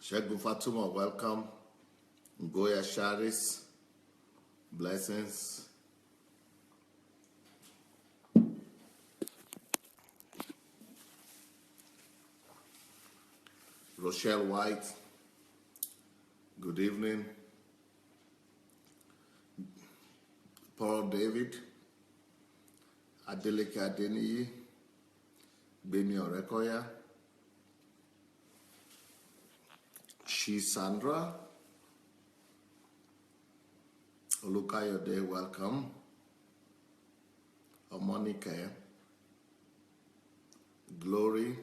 Shegun Fatuma, welcome. Goya Sharis, blessings. Rochelle White, good evening. Paul David, Adelaja Deniyi, Beni Orekoya, She Sandra, Olukayode, welcome. Omonike, Glory,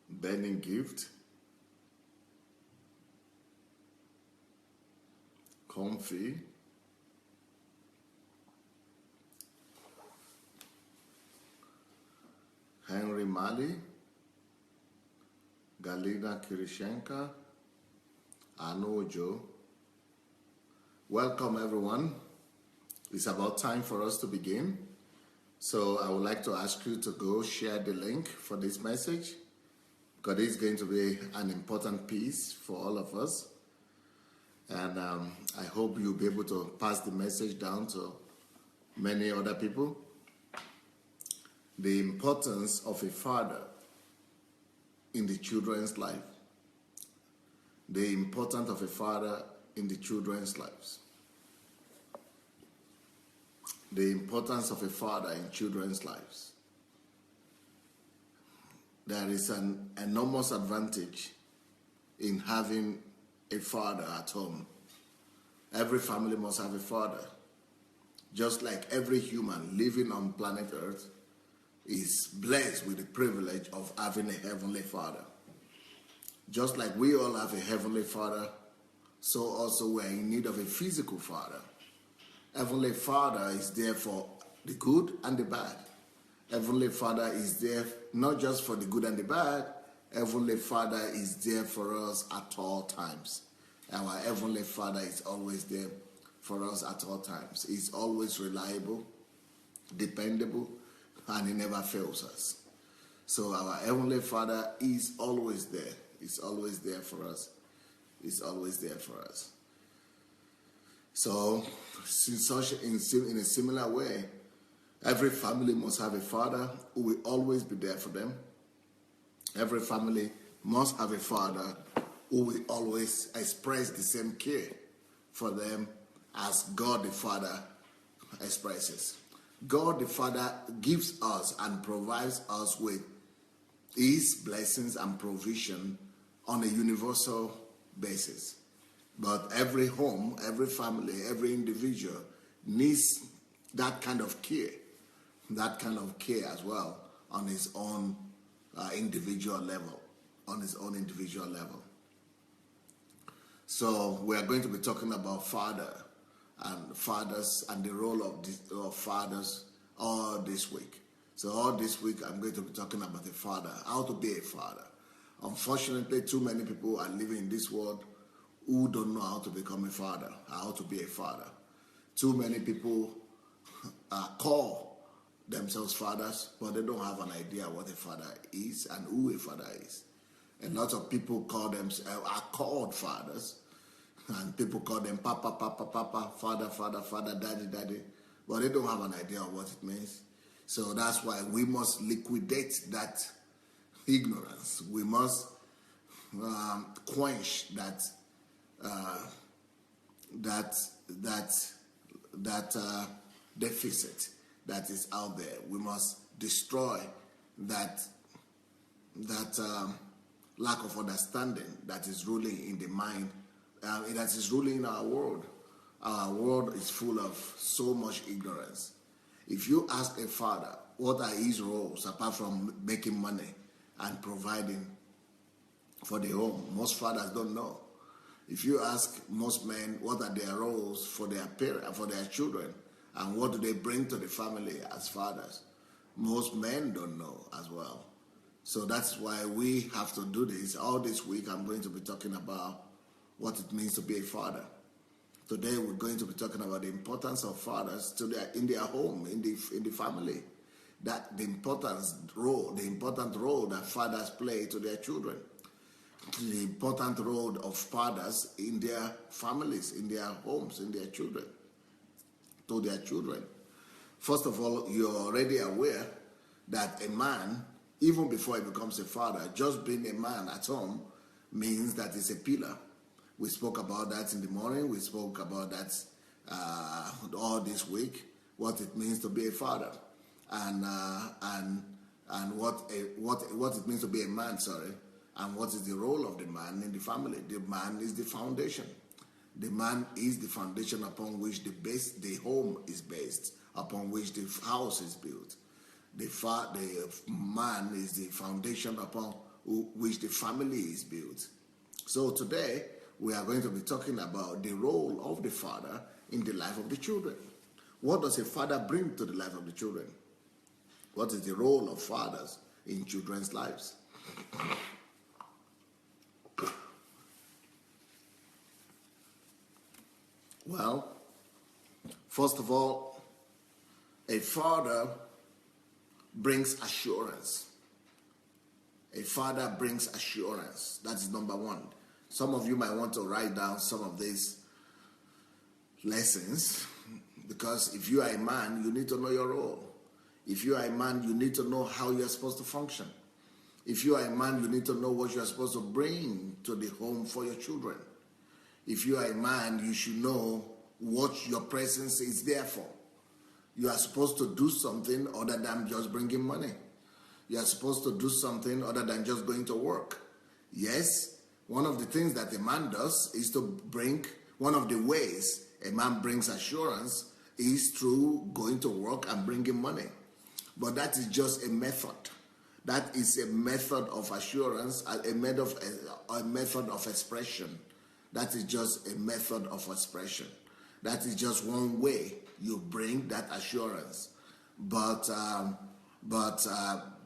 Burning Gift, Comfy, Henry Mali, Galina Kirishenka, Anojo. Welcome everyone. It's about time for us to begin. So I would like to ask you to go share the link for this message, because it's going to be an important piece for all of us. And I hope you'll be able to pass the message down to many other people. The importance of a father in the children's life. The importance of a father in the children's lives. The importance of a father in children's lives. There is an enormous advantage in having a father at home. Every family must have a father. Just like every human living on planet Earth is blessed with the privilege of having a heavenly father. Just like we all have a heavenly father, so also we're in need of a physical father. Heavenly Father is there for the good and the bad. Heavenly Father is there not just for the good and the bad. Heavenly Father is there for us at all times. Our Heavenly Father is always there for us at all times. He's always reliable, dependable, and he never fails us. So our Heavenly Father is always there. He's always there for us. He's always there for us. So in a similar way, every family must have a father who will always be there for them. Every family must have a father who will always express the same care for them as God the Father expresses. God the Father gives us and provides us with His blessings and provision on a universal basis. But every home, every family, every individual needs that kind of care as well on his own individual level, So we are going to be talking about fathers and the role of fathers all this week. So all this week I'm going to be talking about a father, how to be a father. Unfortunately, too many people are living in this world who don't know how to become a father, how to be a father. Too many people call themselves fathers, but they don't have an idea what a father is and who a father is. A lot of people are called fathers, and people call them papa, papa, papa, father, father, father, daddy, daddy, but they don't have an idea of what it means. So that's why we must liquidate that ignorance. We must quench that deficit that is out there. We must destroy that lack of understanding that is ruling in the mind, that is ruling in our world. Our world is full of so much ignorance. If you ask a father what are his roles apart from making money and providing for the home, most fathers don't know. If you ask most men what are their roles for their parents, for their children, and what do they bring to the family as fathers, most men don't know as well. So that's why we have to do this. All this week I'm going to be talking about what it means to be a father. Today we're going to be talking about the importance of fathers in their home, in the family. That the important role that fathers play to their children. the important role of fathers in their families, in their homes, in their children, to their children. First of all, you're already aware that a man, even before he becomes a father, just being a man at home means that he's a pillar. We spoke about that in the morning. We spoke about that all this week, what it means to be a father, and what it means to be a man. Sorry, and what is the role of the man in the family? The man is the foundation. The man is the foundation upon which the home is based, upon which the house is built. The man is the foundation upon which the family is built. So today, we are going to be talking about the role of the father in the life of the children. What does a father bring to the life of the children? What is the role of fathers in children's lives? Well, first of all, a father brings assurance. A father brings assurance. That is number one. Some of you might want to write down some of these lessons, because if you are a man, you need to know your role. If you are a man, you need to know how you are supposed to function. If you are a man, you need to know what you are supposed to bring to the home for your children. If you are a man, you should know what your presence is there for. You are supposed to do something other than just bringing money. You are supposed to do something other than just going to work. Yes, one of the things that a man does is to bring, one of the ways a man brings assurance is through going to work and bringing money. But that is just a method. That is a method of assurance, a method of expression. That is just a method of expression. That is just one way you bring that assurance. But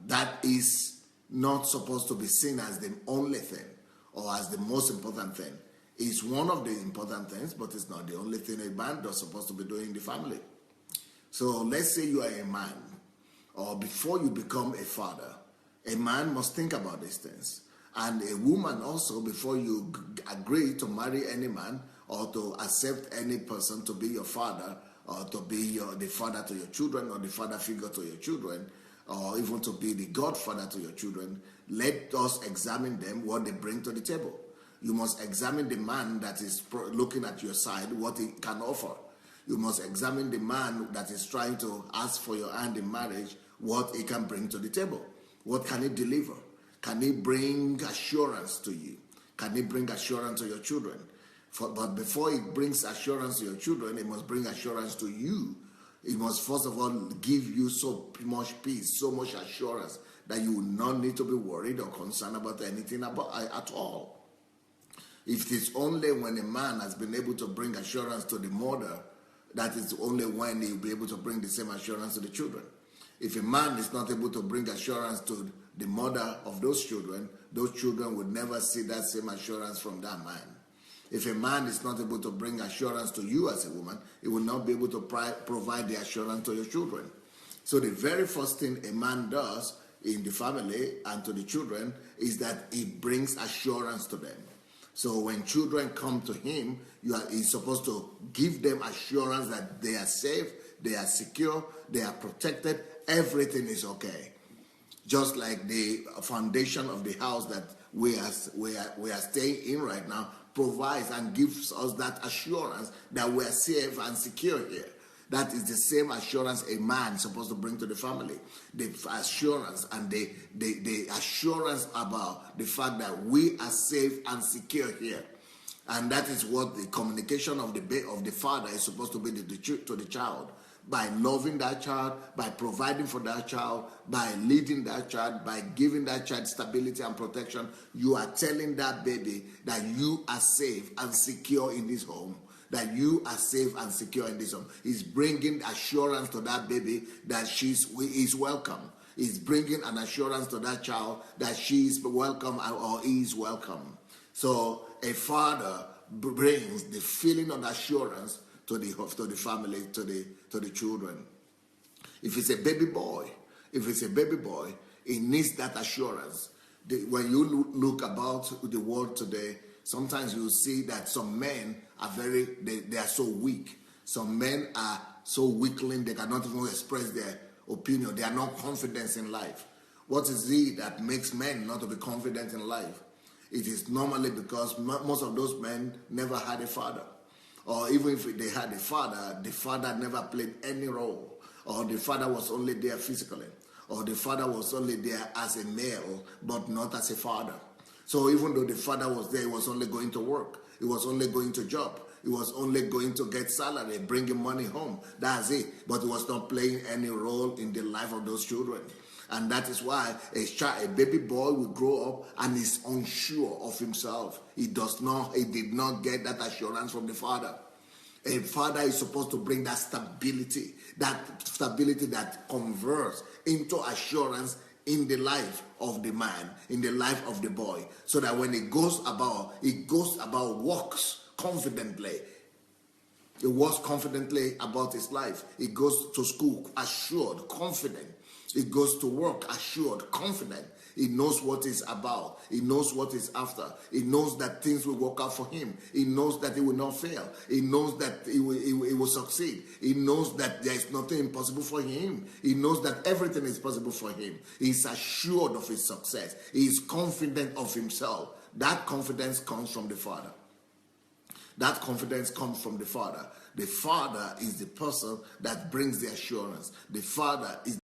that is not supposed to be seen as the only thing or as the most important thing. It's one of the important things, but it's not the only thing a man is supposed to be doing in the family. So let's say you are a man, or before you become a father, a man must think about these things. And a woman also, before you agree to marry any man or to accept any person to be your father, or to be the father to your children, or the father figure to your children, or even to be the godfather to your children, let us examine them, what they bring to the table. You must examine the man that is looking at your side, what he can offer. You must examine the man that is trying to ask for your hand in marriage, what he can bring to the table. What can he deliver? Can he bring assurance to you? Can he bring assurance to your children? But before he brings assurance to your children, he must bring assurance to you. He must first of all give you so much peace, so much assurance that you will not need to be worried or concerned about anything at all. If it is only when a man has been able to bring assurance to the mother, that is only when he will be able to bring the same assurance to the children. If a man is not able to bring assurance to the mother of those children would never see that same assurance from that man. If a man is not able to bring assurance to you as a woman, he will not be able to provide the assurance to your children. So the very first thing a man does in the family and to the children is that he brings assurance to them. So when children come to him, he's supposed to give them assurance that they are safe, they are secure, they are protected, everything is okay. Just like the foundation of the house that we are staying in right now provides and gives us that assurance that we are safe and secure here. That is the same assurance a man is supposed to bring to the family. The assurance and the assurance about the fact that we are safe and secure here. And that is what the communication of the father is supposed to be to the child. By loving that child, by providing for that child, by leading that child, by giving that child stability and protection, you are telling that baby that you are safe and secure in this home. That you are safe and secure in this home. He's bringing assurance to that baby that she is welcome. He's bringing an assurance to that child that she is welcome or is welcome. So a father brings the feeling of assurance to the family, to the children. If it's a baby boy, he needs that assurance. When you look about the world today, sometimes you see that some men are they are so weak. Some men are so weakling they cannot even express their opinion. They are not confident in life. What is it that makes men not to be confident in life? It is normally because most of those men never had a father. Or even if they had a father, the father never played any role. Or the father was only there physically. Or the father was only there as a male, but not as a father. So even though the father was there, he was only going to work. He was only going to job. He was only going to get salary, bringing money home. That's it. But he was not playing any role in the life of those children. And that is why a baby boy will grow up and is unsure of himself. He did not get that assurance from the father. A father is supposed to bring that stability that converts into assurance in the life of the man, in the life of the boy, so that when he goes about, walks confidently. He walks confidently about his life. He goes to school assured, confident. He goes to work assured, confident. He knows what he's about. He knows what he's after. He knows that things will work out for him. He knows that he will not fail. He knows that he will succeed. He knows that there is nothing impossible for him. He knows that everything is possible for him. He's assured of his success. He is confident of himself. That confidence comes from the Father. That confidence comes from the Father. The Father is the person that brings the assurance. The Father is.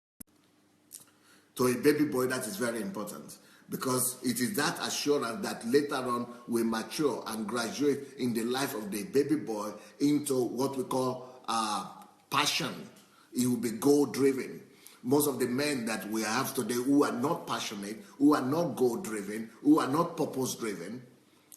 To a baby boy, that is very important, because it is that assurance that later on will mature and graduate in the life of the baby boy into what we call passion. He will be goal-driven. Most of the men that we have today who are not passionate, who are not goal-driven, who are not purpose-driven,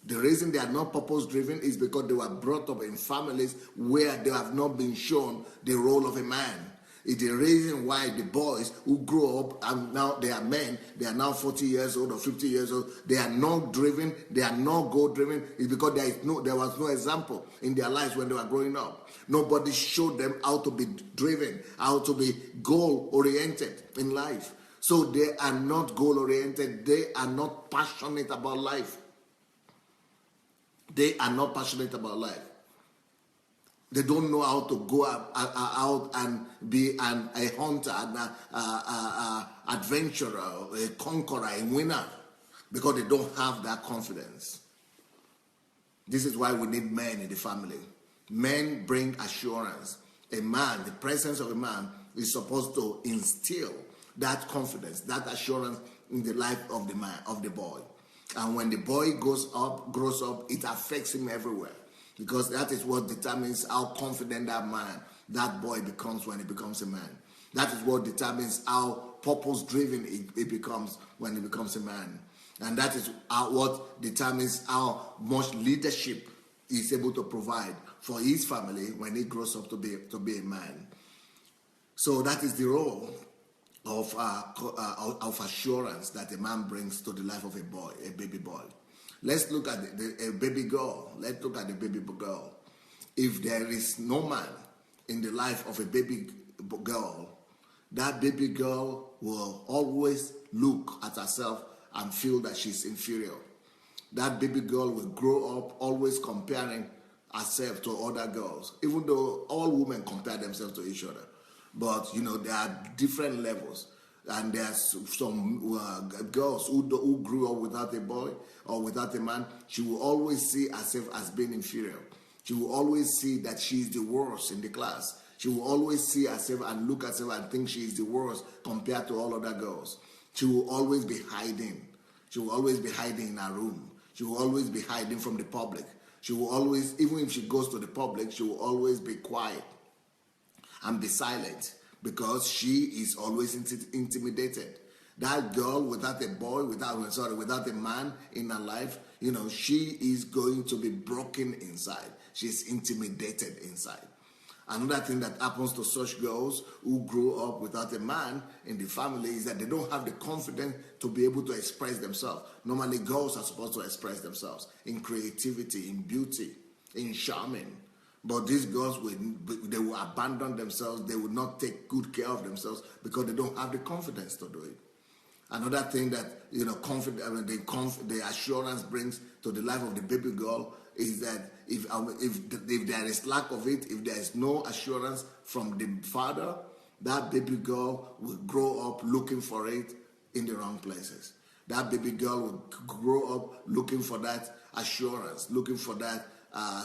the reason they are not purpose-driven is because they were brought up in families where they have not been shown the role of a man. It's the reason why the boys who grow up and now they are men, they are now 40 years old or 50 years old, they are not driven, they are not goal-driven. It's because there was no example in their lives when they were growing up. Nobody showed them how to be driven, how to be goal-oriented in life. So they are not goal-oriented. They are not passionate about life. They are not passionate about life. They don't know how to go out and be a hunter, an adventurer, a conqueror, a winner, because they don't have that confidence. This is why we need men in the family. Men bring assurance. A man, the presence of a man, is supposed to instill that confidence, that assurance in the life of the man, of the boy. And when the boy grows up, it affects him everywhere. Because that is what determines how confident that boy becomes when he becomes a man. That is what determines how purpose-driven he becomes when he becomes a man. And that is what determines how much leadership he is able to provide for his family when he grows up to be a man. So that is the role of assurance that a man brings to the life of a boy, a baby boy. Let's look at a baby girl. Let's look at the baby girl. If there is no man in the life of a baby girl, that baby girl will always look at herself and feel that she's inferior. That baby girl will grow up always comparing herself to other girls, even though all women compare themselves to each other. But, there are different levels. And there's some girls who grew up without a boy or without a man. She will always see herself as being inferior. She will always see that she is the worst in the class. She will always see herself and look at herself and think she is the worst compared to all other girls. She will always be hiding. She will always be hiding in her room. She will always be hiding from the public. She will always, even if she goes to the public, she will always be quiet and be silent, because she is always intimidated. That girl without a boy, without a man in her life, she is going to be broken inside. She's intimidated inside. Another thing that happens to such girls who grow up without a man in the family is that they don't have the confidence to be able to express themselves. Normally, girls are supposed to express themselves in creativity, in beauty, in charming. But these girls, they will abandon themselves. They will not take good care of themselves because they don't have the confidence to do it. Another thing that, the assurance brings to the life of the baby girl is that if there is lack of it, if there is no assurance from the father, that baby girl will grow up looking for it in the wrong places. That baby girl will grow up looking for that assurance, looking for that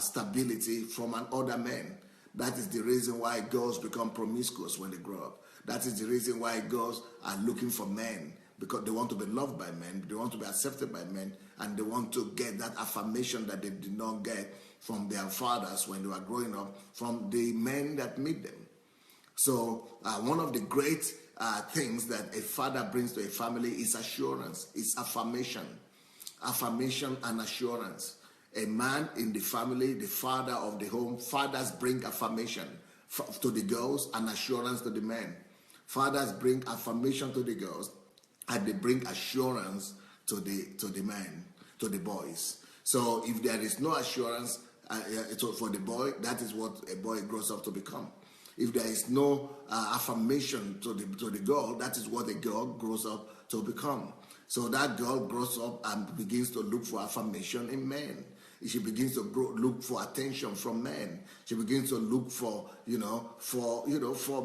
stability from an older man. That is the reason why girls become promiscuous when they grow up. That is the reason why girls are looking for men, because they want to be loved by men, they want to be accepted by men, and they want to get that affirmation that they did not get from their fathers when they were growing up, from the men that meet them. So one of the great things that a father brings to a family is assurance, it's affirmation and assurance. A man in the family, the father of the home, fathers bring affirmation to the girls and assurance to the men. Fathers bring affirmation to the girls, and they bring assurance to the men, to the boys. So if there is no assurance for the boy, that is what a boy grows up to become. If there is no affirmation to the girl, that is what a girl grows up to become. So that girl grows up and begins to look for affirmation in men. She begins to look for attention from men. She begins to look for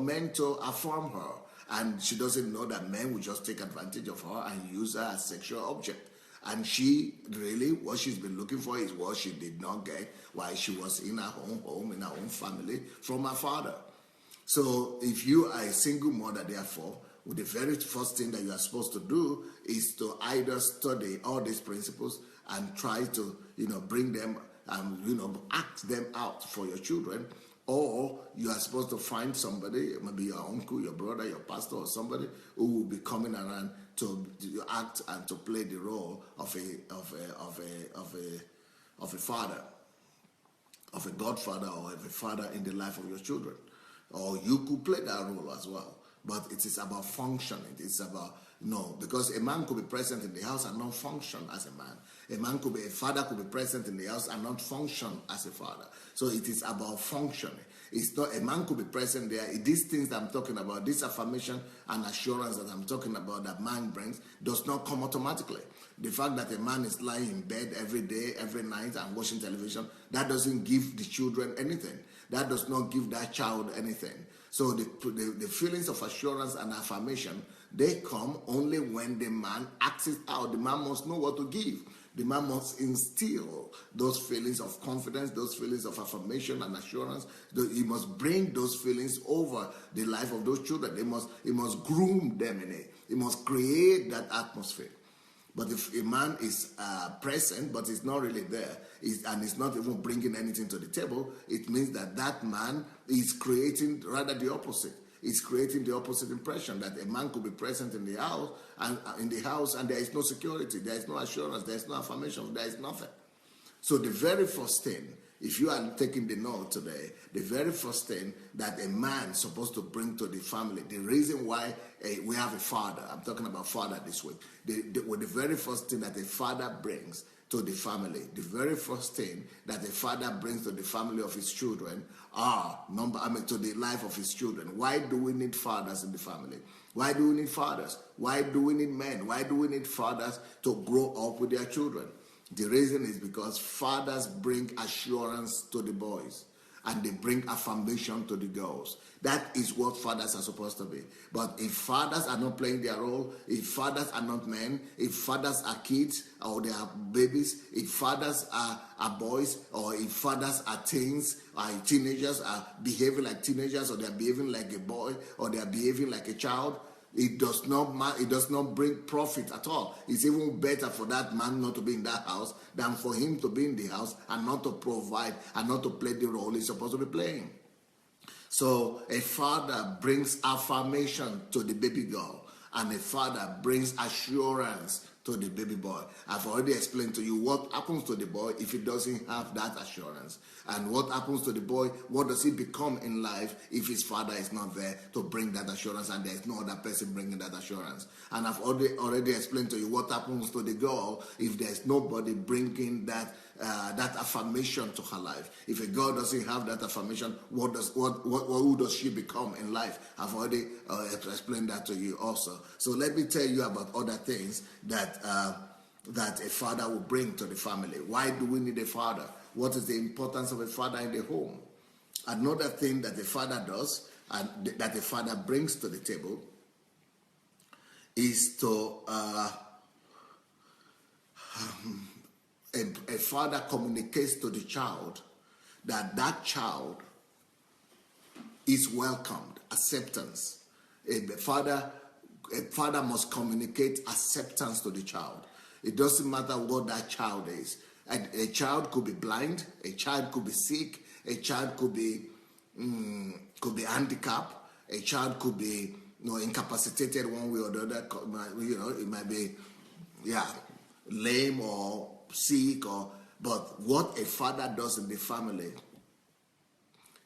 men to affirm her. And she doesn't know that men will just take advantage of her and use her as sexual object. And she really, what she's been looking for is what she did not get while she was in her own home, in her own family, from her father. So if you are a single mother, therefore, the very first thing that you are supposed to do is to either study all these principles and try to, bring them and, act them out for your children, or you are supposed to find somebody, maybe your uncle, your brother, your pastor, or somebody who will be coming around to act and to play the role of a father, of a godfather, or of a father in the life of your children. Or you could play that role as well. But it is about functioning. It's about, because a man could be present in the house and not function as a man. A father could be present in the house and not function as a father. So it is about functioning. It's not, a man could be present there. These things that I'm talking about, this affirmation and assurance that I'm talking about that man brings, does not come automatically. The fact that a man is lying in bed every day, every night and watching television, that doesn't give the children anything. That does not give that child anything. So the feelings of assurance and affirmation, they come only when the man acts it out. The man must know what to give. The man must instill those feelings of confidence, those feelings of affirmation and assurance. He must bring those feelings over the life of those children. He must groom them in it. He must create that atmosphere. But if a man is present, but is not really there, and is not even bringing anything to the table, it means that man is creating rather the opposite. It's creating the opposite impression that a man could be present in the house, and there is no security, there is no assurance, there is no affirmation, there is nothing. So the very first thing, if you are taking the note today, the very first thing that a man is supposed to bring to the family, the reason why we have a father, I'm talking about father this week, the very first thing that a father brings to the family, the very first thing that a father brings to the family of his children to the life of his children. Why do we need fathers in the family? Why do we need fathers? Why do we need men? Why do we need fathers to grow up with their children? The reason is because fathers bring assurance to the boys and they bring affirmation to the girls. That is what fathers are supposed to be. But if fathers are not playing their role, if fathers are not men, if fathers are kids or they are babies, if fathers are boys, or if fathers are teens, or teenagers are behaving like teenagers, or they are behaving like a boy, or they are behaving like a child, it does not bring profit at all. It's even better for that man not to be in that house than for him to be in the house and not to provide and not to play the role he's supposed to be playing. So a father brings affirmation to the baby girl, and a father brings assurance to the baby boy. I've already explained to you what happens to the boy if he doesn't have that assurance, and what happens to the boy, what does he become in life if his father is not there to bring that assurance and there is no other person bringing that assurance. And I've already explained to you what happens to the girl if there is nobody bringing that that affirmation to her life. If a girl doesn't have that affirmation, who does she become in life? I've already explained that to you also. So let me tell you about other things that that a father will bring to the family. Why do we need a father? What is the importance of a father in the home? Another thing that a father does and that a father brings to the table is to a father communicates to the child that child is welcomed, acceptance. A father must communicate acceptance to the child. It doesn't matter what that child is. A child could be blind, a child could be sick, a child could be handicapped, a child could be incapacitated one way or the other. It might be lame or sick, but what a father does in the family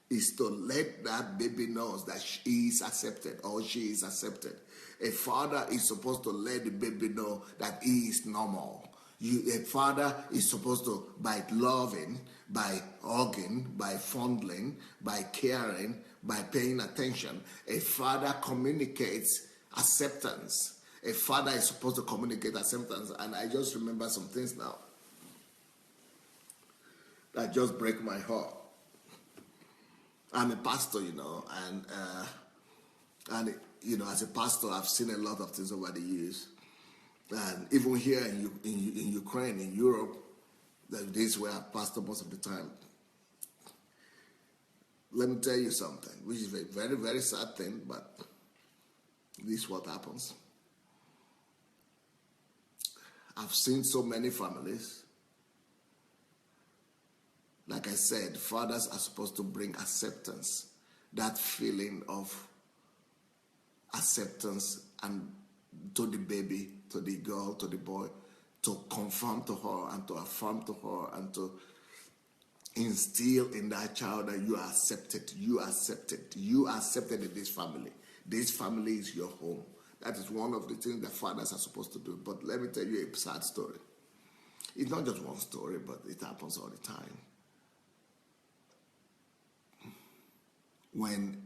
is to let that baby know that he is accepted or she is accepted. A father is supposed to let the baby know that he is normal. A father is supposed to, by loving, by hugging, by fondling, by caring, by paying attention, a father communicates acceptance. A father is supposed to communicate acceptance. And I just remember some things now that just break my heart. I'm a pastor, and as a pastor, I've seen a lot of things over the years. And even here in Ukraine, in Europe, this is where I pastor most of the time. Let me tell you something, which is a very, very sad thing, but this is what happens. I've seen so many families. Like I said, fathers are supposed to bring acceptance, that feeling of acceptance, and to the baby, to the girl, to the boy, to confirm to her and to affirm to her and to instill in that child that you are accepted, you are accepted, you are accepted in this family. This family is your home. That is one of the things that fathers are supposed to do. But let me tell you a sad story. It's not just one story, but it happens all the time. When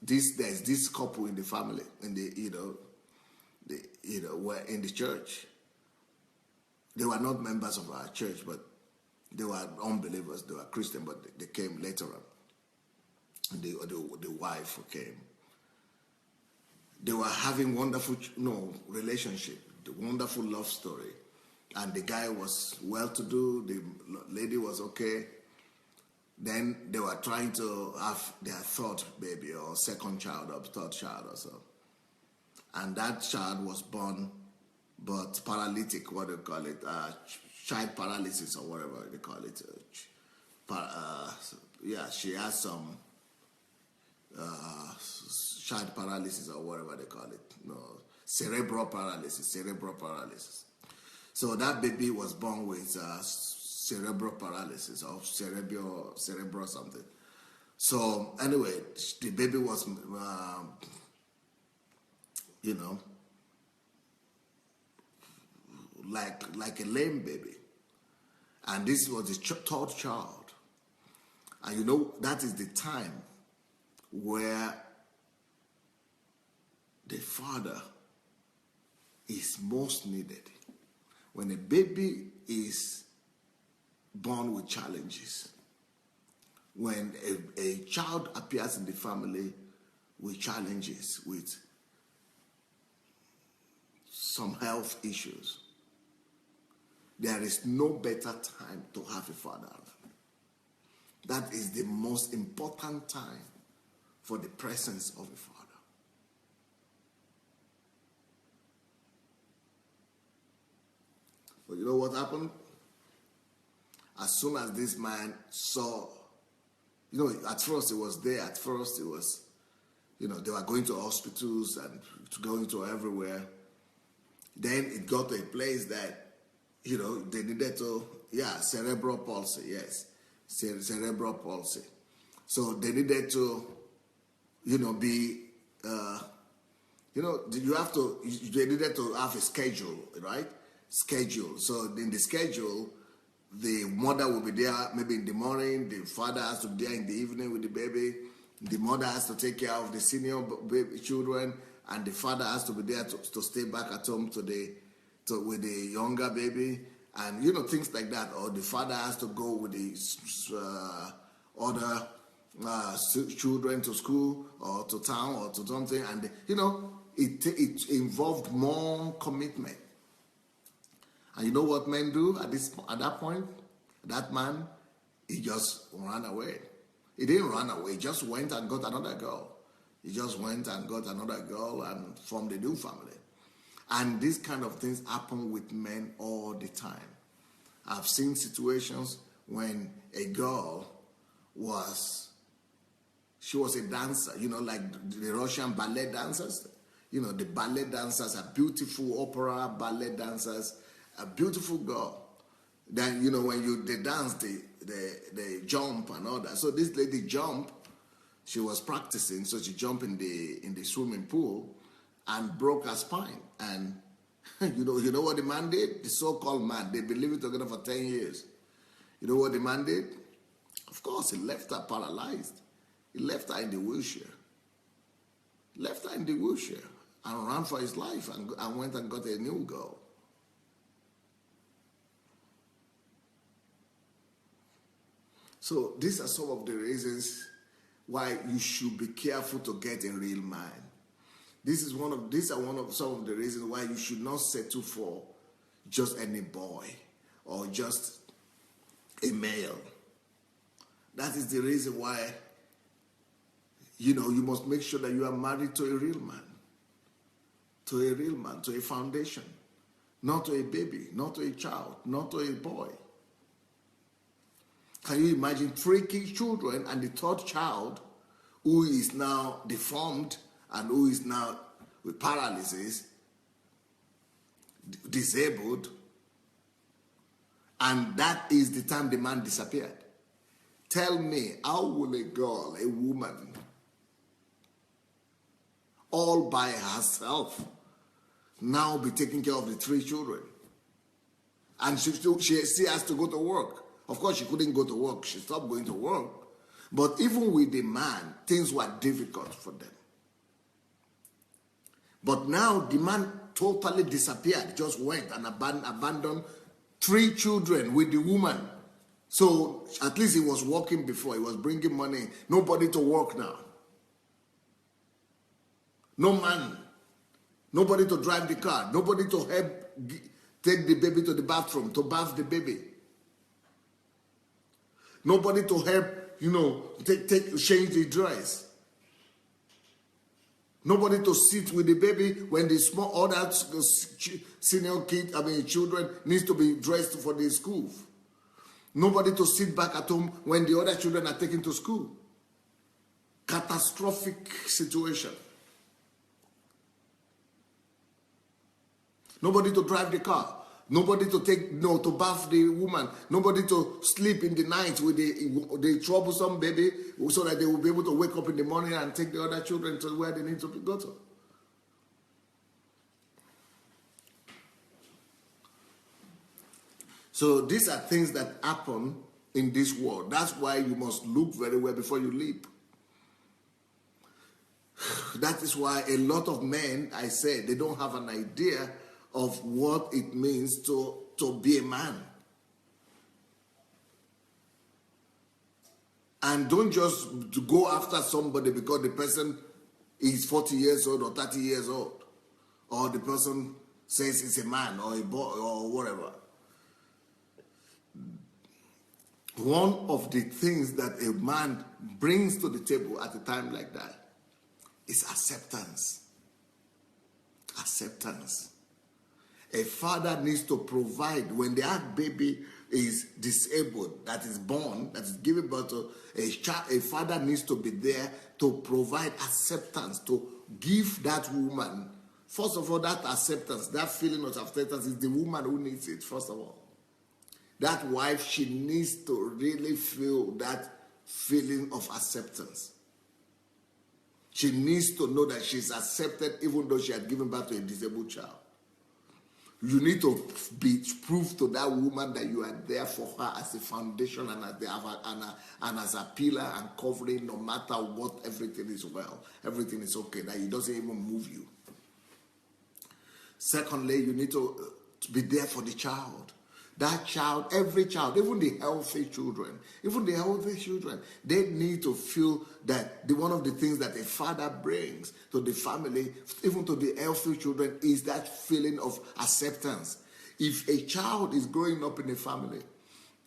there's this couple in the family, in were in the church. They were not members of our church, but they were unbelievers. They were Christian, but they came later on. And the wife came. They were having wonderful relationship, the wonderful love story. And the guy was well-to-do, the lady was okay. Then they were trying to have their third baby or second child or third child or so. And that child was born, but paralytic, what do you call it? Child paralysis or whatever they call it. She has some child paralysis or whatever they call it. No, cerebral paralysis. So that baby was born with cerebral paralysis or cerebral something. So anyway, the baby was, like a lame baby. And this was the third child. And that is the time where the father is most needed. When a baby is born with challenges, when a child appears in the family with challenges, with some health issues, there is no better time to have a father. That is the most important time for the presence of a father. But you know what happened? As soon as this man saw, at first it was there. At first it was, they were going to hospitals and going to everywhere. Then it got to a place that, they needed to, cerebral palsy, yes, cerebral palsy. So they needed to, they needed to have a schedule, right? Schedule. So in the schedule, the mother will be there maybe in the morning, the father has to be there in the evening with the baby, the mother has to take care of the senior baby children, and the father has to be there to stay back at home with the younger baby, and things like that. Or the father has to go with the other children to school or to town or to something, and it involved more commitment. And you know what men do at that point? That man, he just ran away. He didn't run away. He just went and got another girl. He just went and got another girl and formed a new family. And these kind of things happen with men all the time. I've seen situations when a girl was a dancer, like the Russian ballet dancers. The ballet dancers are beautiful opera ballet dancers. A beautiful girl. Then when they dance, they jump and all that. So this lady jumped. She was practicing, so she jumped in the swimming pool and broke her spine. And you know what the man did? The so-called man. They've been living together for 10 years. You know what the man did? Of course, he left her paralyzed. He left her in the wheelchair. And ran for his life and went and got a new girl. So these are some of the reasons why you should be careful to get a real man. These are some of the reasons why you should not settle for just any boy or just a male. That is the reason why you must make sure that you are married to a real man, to a foundation, not to a baby, not to a child, not to a boy. Can you imagine 3 children and the 3rd child who is now deformed and who is now with paralysis, disabled, and that is the time the man disappeared? Tell me, how will a woman, all by herself, now be taking care of the 3 children? And she has to go to work. Of course, she couldn't go to work. She stopped going to work. But even with the man, things were difficult for them. But now the man totally disappeared, just went and abandoned 3 children with the woman. So at least he was working before. He was bringing money. Nobody to work now. No man. Nobody to drive the car. Nobody to help take the baby to the bathroom, to bath the baby. Nobody to help, change the dress. Nobody to sit with the baby when the small other senior children needs to be dressed for the school. Nobody to sit back at home when the other children are taken to school. Catastrophic situation. Nobody to drive the car. Nobody to to bath the woman. Nobody to sleep in the night with the troublesome baby so that they will be able to wake up in the morning and take the other children to where they need to go to. So these are things that happen in this world. That's why you must look very well before you leap. That is why a lot of men, I say, they don't have an idea of what it means to be a man. And don't just go after somebody because the person is 40 years old or 30 years old, or the person says it's a man or a boy or whatever. One of the things that a man brings to the table at a time like that is acceptance. Acceptance. A father needs to provide when that baby is disabled, that is born, that is given birth to a child. A father needs to be there to provide acceptance, to give that woman. First of all, that acceptance, that feeling of acceptance is the woman who needs it, first of all. That wife, she needs to really feel that feeling of acceptance. She needs to know that she's accepted even though she had given birth to a disabled child. You need to prove to that woman that you are there for her as a foundation and as a pillar and covering, no matter what. Everything is well. Everything is okay. That it doesn't even move you. Secondly, you need to be there for the child. That child, every child, even the healthy children, they need to feel that one of the things that a father brings to the family, even to the healthy children, is that feeling of acceptance. If a child is growing up in a family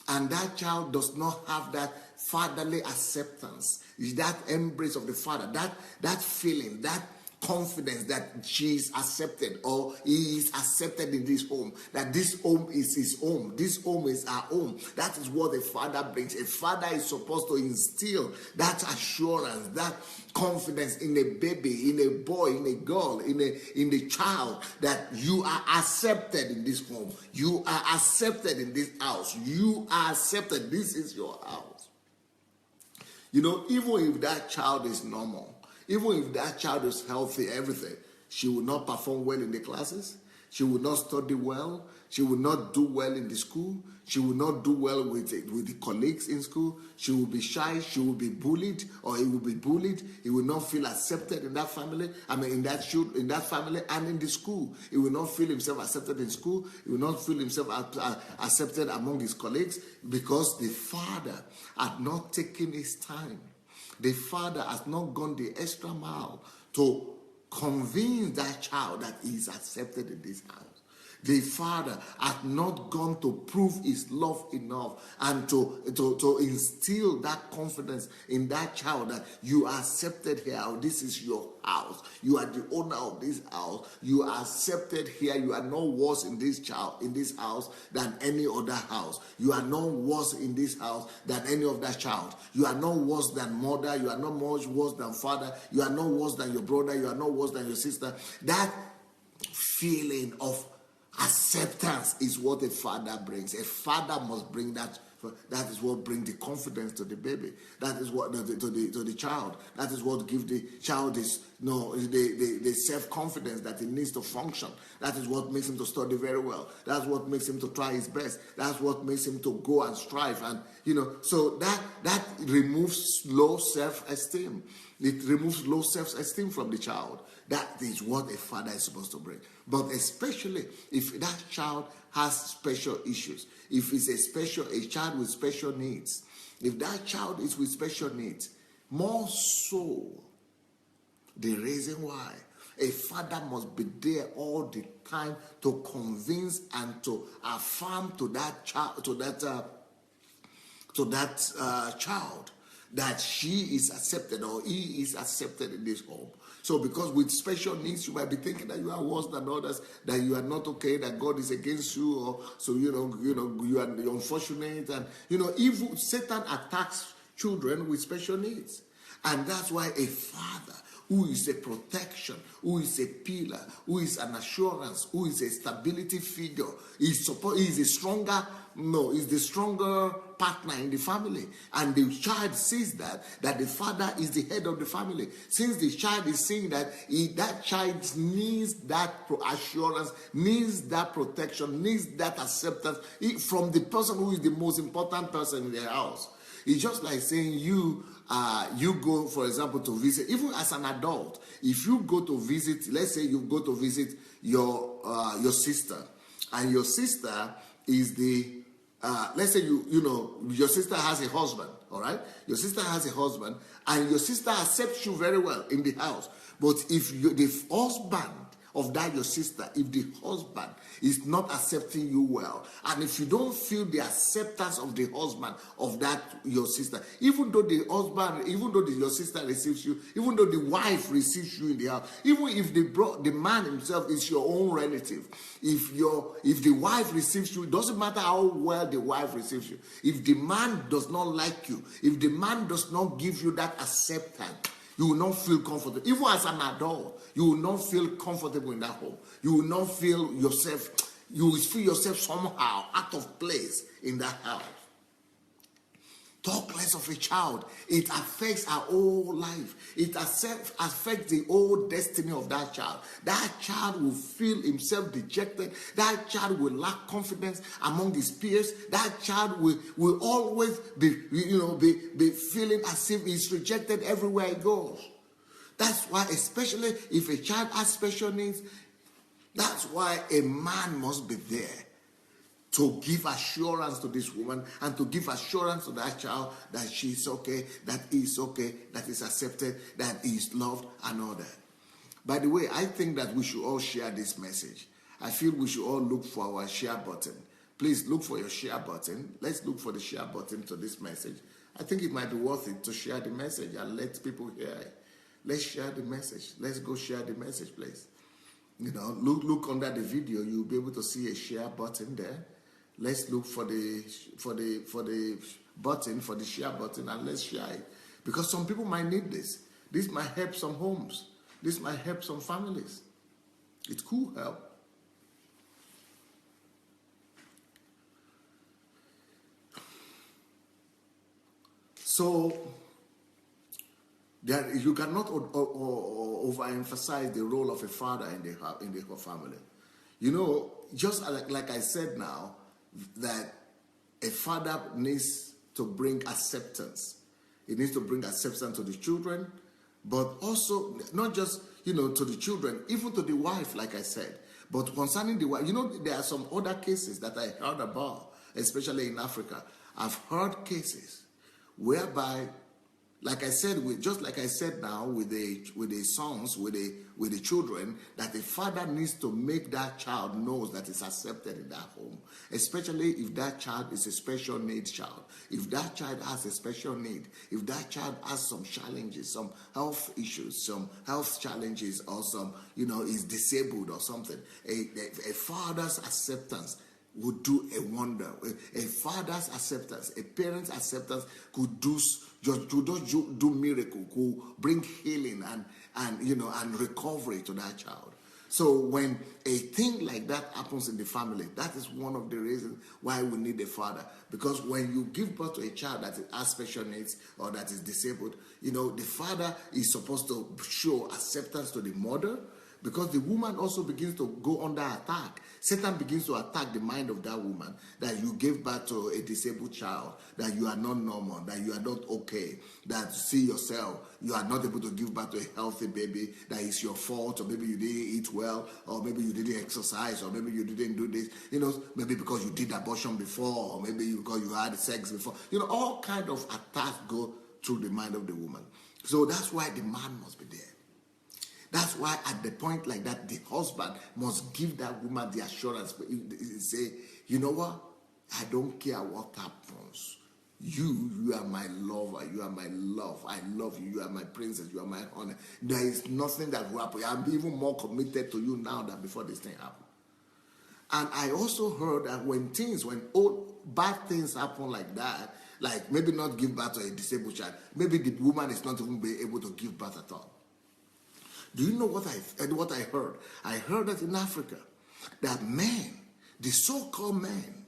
and that child does not have that fatherly acceptance, that embrace of the father, that feeling, that confidence that she is accepted or he is accepted in this home, that this home is his home, this home is our home. That is what a father brings. A father is supposed to instill that assurance, that confidence in a baby, in a boy, in a girl, in the child, that you are accepted in this home, you are accepted in this house, you are accepted, this is your house. Even if that child is normal, even if that child is healthy, everything, she will not perform well in the classes. She will not study well. She will not do well in the school. She will not do well with the colleagues in school. She will be shy. She will be bullied, or he will be bullied. He will not feel accepted in that family. In that family and in the school. He will not feel himself accepted in school. He will not feel himself accepted among his colleagues, because the father had not taken his time. The father has not gone the extra mile to convince that child that he is accepted in this house. The father has not gone to prove his love enough and to instill that confidence in that child that you are accepted here. This is your house. You are the owner of this house. You are accepted here. You are no worse in this house than any other house. You are no worse in this house than any other child. You are no worse than mother. You are no much worse than father. You are no worse than your brother. You are no worse than your sister. That feeling of acceptance is what a father brings. A father must bring that. That is what brings the confidence to the baby. That is what to the child. That is what gives the child the self-confidence that he needs to function. That is what makes him to study very well. That's what makes him to try his best. That's what makes him to go and strive. And so that removes low self-esteem. It removes low self-esteem from the child. That is what a father is supposed to bring. But especially if that child has special issues, if it's a child with special needs, if that child is with special needs, more so, the reason why a father must be there all the time to convince and to affirm to that child, child, that she is accepted or he is accepted in this home. So because with special needs, you might be thinking that you are worse than others, that you are not okay, that God is against you, or so you are unfortunate, and evil. Satan attacks children with special needs, and that's why a father who is a protection, who is a pillar, who is an assurance, who is a stability figure, is the stronger partner in the family. And the child sees that the father is the head of the family. Since the child is seeing that, that child needs that assurance, needs that protection, needs that acceptance from the person who is the most important person in the house. It's just like saying you go, for example, to visit, even as an adult, if you go to visit, let's say you go to visit your sister, and your sister is let's say your sister has a husband, all right? Your sister has a husband, and your sister accepts you very well in the house. But if the husband of that your sister, if the husband is not accepting you well, and if you don't feel the acceptance of the husband of that your sister, even though your sister receives you, even though the wife receives you in the house, even if the man himself is your own relative, if the wife receives you, it doesn't matter how well the wife receives you. If the man does not like you, if the man does not give you that acceptance, you will not feel comfortable. Even as an adult, you will not feel comfortable in that home. You will not feel yourself, you will feel yourself somehow out of place in that house. Talk less of a child. It affects our whole life. It affects the whole destiny of that child. That child will feel himself dejected. That child will lack confidence among his peers. That child will always be feeling as if he's rejected everywhere he goes. That's why, especially if a child has special needs, that's why a man must be there to give assurance to this woman and to give assurance to that child that she's okay, that he's okay, that he's accepted, that he's loved, and all that. By the way, I think that we should all share this message. I feel we should all look for our share button. Please look for your share button. Let's look for the share button to this message. I think it might be worth it to share the message and let people hear it. Let's share the message. Let's go share the message, please. Look under the video. You'll be able to see a share button there. Let's look for the button, for the share button, and let's share it. Because some people might need this. This might help some homes. This might help some families. It could help. So you cannot overemphasize the role of a father in the family. Just like I said now, that a father needs to bring acceptance. He needs to bring acceptance to the children, but also not just, to the children, even to the wife, like I said. But concerning the wife, there are some other cases that I heard about, especially in Africa. I've heard cases whereby, like I said, just like I said now with the sons, with the children, that the father needs to make that child knows that it's accepted in that home, especially if that child is a special needs child. If that child has a special need, if that child has some challenges, some health issues, some health challenges, or some, is disabled or something, a father's acceptance would do a wonder. A father's acceptance, a parent's acceptance could do miracle, could bring healing and recovery to that child. So when a thing like that happens in the family, that is one of the reasons why we need a father. Because when you give birth to a child that has special needs or that is disabled, the father is supposed to show acceptance to the mother, because the woman also begins to go under attack. Satan begins to attack the mind of that woman, that you gave birth to a disabled child, that you are not normal, that you are not okay, that see yourself, you are not able to give birth to a healthy baby, that it's your fault, or maybe you didn't eat well, or maybe you didn't exercise, or maybe you didn't do this, maybe because you did abortion before, or maybe because you had sex before. All kind of attacks go through the mind of the woman. So that's why the man must be there. That's why at the point like that, the husband must give that woman the assurance. Say, you know what? I don't care what happens. You are my lover. You are my love. I love you. You are my princess. You are my honor. There is nothing that will happen. I'm even more committed to you now than before this thing happened. And I also heard that when bad things happen like that, like maybe not give birth to a disabled child, maybe the woman is not even be able to give birth at all. Do you know what I heard? I heard that in Africa, that men, the so-called men,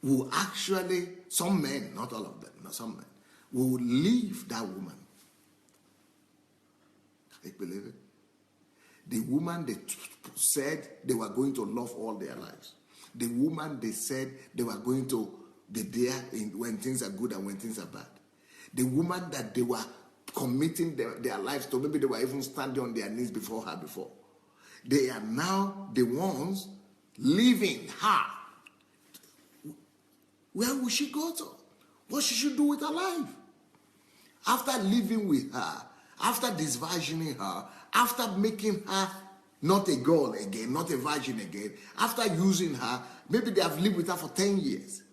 will actually, some men, not all of them, no, some men, will leave that woman. Can you believe it? The woman they said they were going to love all their lives. The woman they said they were going to be there when things are good and when things are bad. The woman that they were committing their lives to, maybe they were even standing on their knees before her before. They are now the ones leaving her. Where will she go to? What she should do with her life? After living with her, after disvirgining her, after making her not a girl again, not a virgin again, after using her, maybe they have lived with her for 10 years.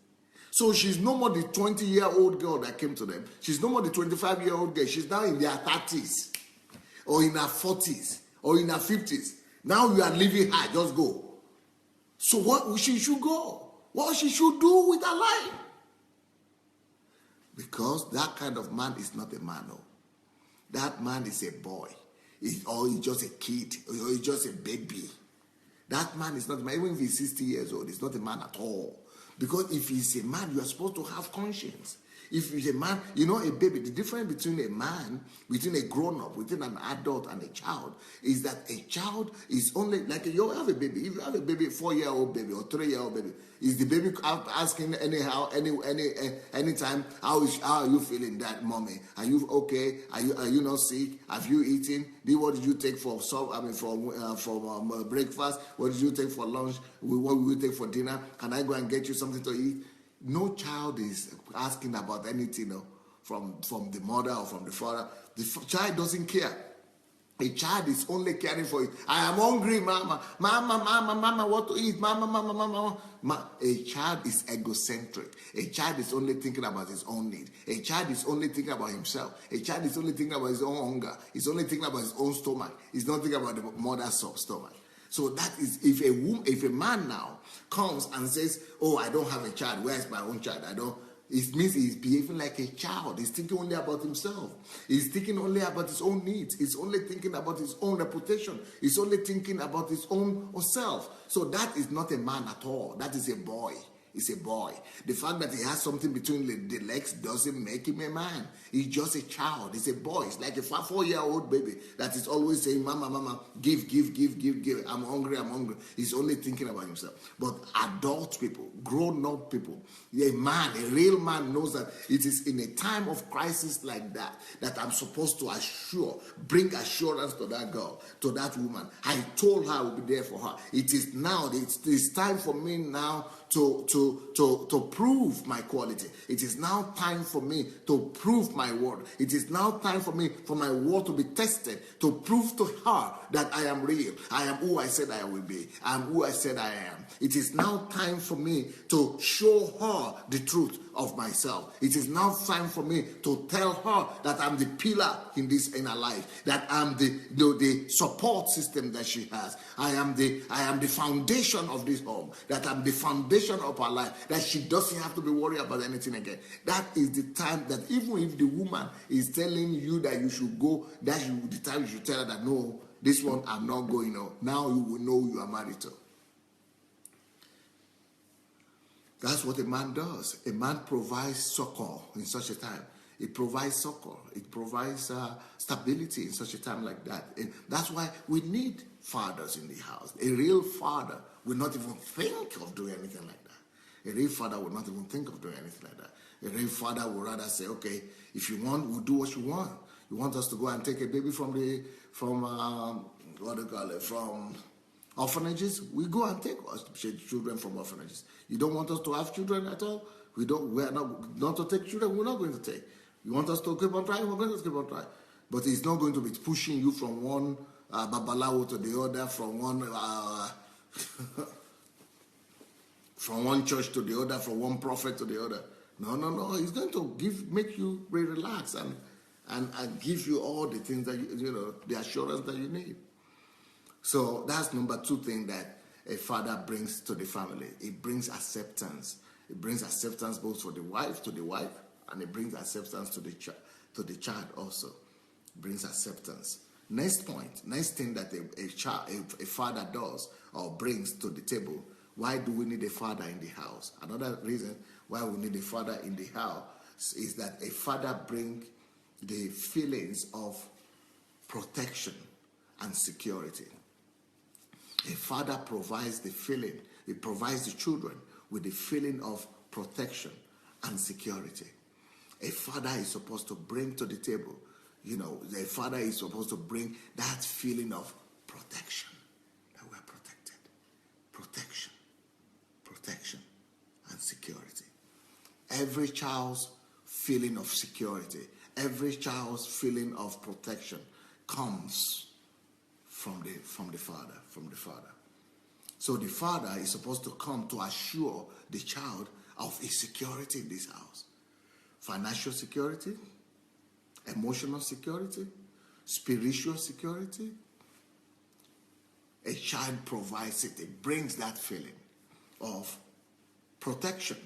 So she's no more the 20-year-old girl that came to them. She's no more the 25-year-old girl. She's now in their 30s or in her 40s or in her 50s. Now you are leaving her. Just go. So what she should go? What she should do with her life? Because that kind of man is not a man. No. That man is a boy. Or he's just a kid. Or he's just a baby. That man is not a man. Even if he's 60 years old, he's not a man at all. Because if he's a man, you are supposed to have conscience. If he's a man, you know, a baby, the difference between a man, between a grown-up, between an adult and a child, is that a child is only, like you have a baby. If you have a baby, 4-year-old baby or 3-year-old baby, is the baby asking anytime, how are you feeling, that mommy? Are you okay? Are you not sick? Have you eaten? What did you take for breakfast? What did you take for lunch? What will you take for dinner? Can I go and get you something to eat? No child is asking about anything, from the mother or from the father. The child doesn't care. A child is only caring for it. I am hungry, mama. Mama, what to eat? Mama. A child is egocentric. A child is only thinking about his own need. A child is only thinking about himself. A child is only thinking about his own hunger. He's only thinking about his own stomach. He's not thinking about the mother's stomach. So that is, if a man now comes and says, oh, I don't have a child, where's my own child? It means he's behaving like a child. He's thinking only about himself. He's thinking only about his own needs. He's only thinking about his own reputation. He's only thinking about his own self. So that is not a man at all. That is a boy. It's a boy. The fact that he has something between the legs doesn't make him a man. He's just a child. He's a boy. It's like a 4-year-old baby that is always saying, mama, give. I'm hungry. He's only thinking about himself. But adult people, grown-up people, a real man knows that it is in a time of crisis like that I'm supposed to bring assurance to that girl, to that woman. I told her I will be there for her. It is now, it's time for me now to prove my quality. It is now time for me to prove my word. It is now time for me, for my word to be tested, to prove to her that I am real. I am who I said I will be. I am who I said I am. It is now time for me to show her the truth of myself. It is now time for me to tell her that I'm the pillar in her life, that I'm the support system that she has. I am the foundation of this home, that I'm the foundation of her life, that she doesn't have to be worried about anything again. That is the time that even if the woman is telling you that you should go, the time you should tell her that no, this one I'm not going on. Now you will know you are married to. That's what a man does. A man provides succor in such a time. It provides succor. It provides stability in such a time like that. And that's why we need fathers in the house. A real father will not even think of doing anything like that. A real father will not even think of doing anything like that. A real father would rather say, okay, if you want, we'll do what you want. You want us to go and take a baby from orphanages? We go and take children from orphanages. You don't want us to have children at all? We are not to take children. We're not going to take. You want us to keep on trying? We're going to keep on trying. But it's not going to be pushing you from one babalawo to the other, from one church to the other, from one prophet to the other. No. He's going to make you relax and give you all the things that the assurance that you need. So that's number 2 thing that a father brings to the family. It brings acceptance. It brings acceptance both for the wife, and it brings acceptance to the child also. It brings acceptance. Next thing that a father does or brings to the table. Why do we need a father in the house? Another reason why we need a father in the house is that a father brings the feelings of protection and security. A father provides the feeling, it provides the children with the feeling of protection and security. A father is supposed to bring to the table, a father is supposed to bring that feeling of protection, that we're protected. Protection and security. Every child's feeling of security, every child's feeling of protection comes from the father. So the father is supposed to come to assure the child of his security in this house. Financial security, emotional security, spiritual security. A child provides it. It brings that feeling of protection.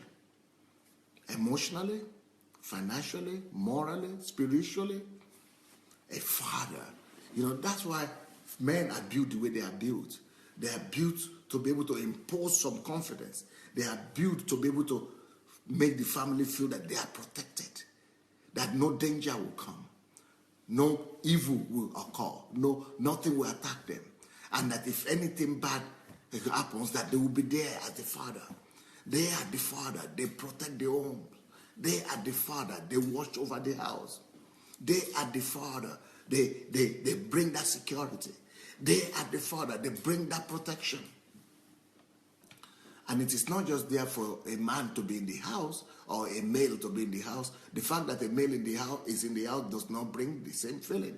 Emotionally, financially, morally, spiritually. A father. That's why men are built the way they are built. They are built to be able to impose some confidence. They are built to be able to make the family feel that they are protected, that no danger will come, no evil will occur, nothing will attack them, and that if anything bad happens, that they will be there as the father. They are the father. They protect the home. They are the father. They watch over the house. They are the father. They bring that security. They are the father. They bring that protection. And it is not just there for a man to be in the house or a male to be in the house. The fact that a male is in the house does not bring the same feeling.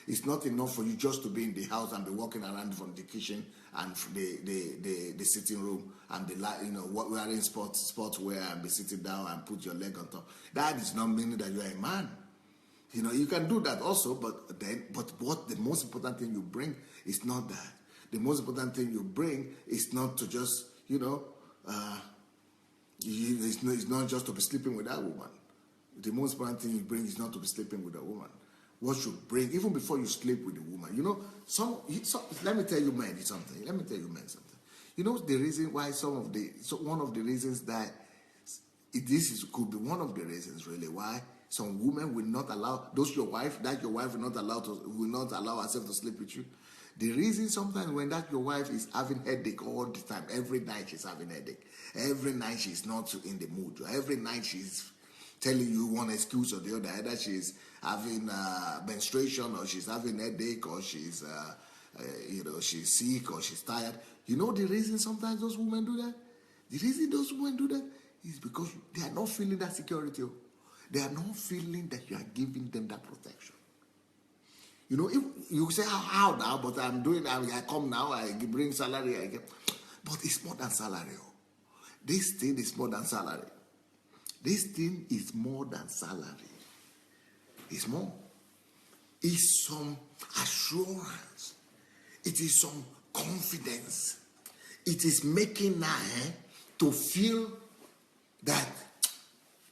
It's not enough for you just to be in the house and be walking around from the kitchen and the sitting room and be like, wearing sportswear and be sitting down and put your leg on top. That is not meaning that you are a man. You can do that also, but what the most important thing you bring is not that. The most important thing you bring is not to just, it's not just to be sleeping with that woman. The most important thing you bring is not to be sleeping with a woman. What you bring, even before you sleep with a woman, let me tell you men something. The reason why one of the reasons that could be one of the reasons really why some women will not allow your wife will not allow herself to sleep with you. The reason sometimes when your wife is having headache all the time, every night she's having headache, every night she's not in the mood, every night she's telling you one excuse or the other, either she's having menstruation or she's having headache or she's she's sick or she's tired. The reason sometimes those women do that? The reason those women do that is because they are not feeling that security. They are not feeling that you are giving them that protection. If you say, how now? But I come now, I bring salary. But it's more than salary. This thing is more than salary. This thing is more than salary. It's more. It's some assurance. It is some confidence. It is making her to feel that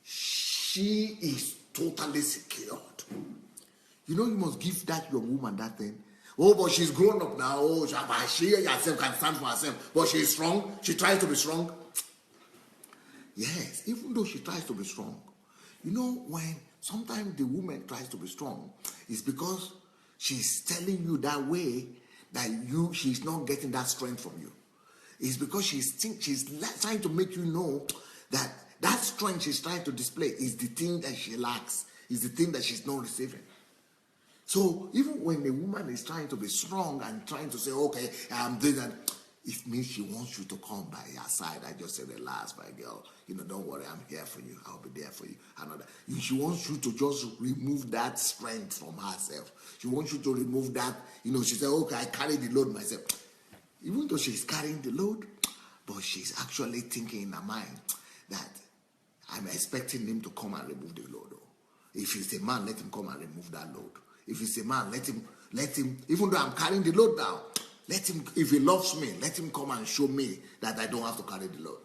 she is totally secured. You must give that your woman that thing. Oh, but she's grown up now. Oh, she herself can stand for herself. But she's strong. She tries to be strong. Yes, even though she tries to be strong. When sometimes the woman tries to be strong, it's because she's telling you that way that she's not getting that strength from you. It's because she's trying to make you know that strength she's trying to display is the thing that she lacks, is the thing that she's not receiving. So even when a woman is trying to be strong and trying to say, okay, I'm doing that, it means she wants you to come by her side. I just say, relax, my girl. Don't worry, I'm here for you. I'll be there for you. She wants you to just remove that strength from herself. She wants you to remove that. She said, okay, I carry the load myself. Even though she's carrying the load, but she's actually thinking in her mind that I'm expecting him to come and remove the load. If he's a man, let him come and remove that load. If he's a man, let him, even though I'm carrying the load now, let him, if he loves me, let him come and show me that I don't have to carry the load.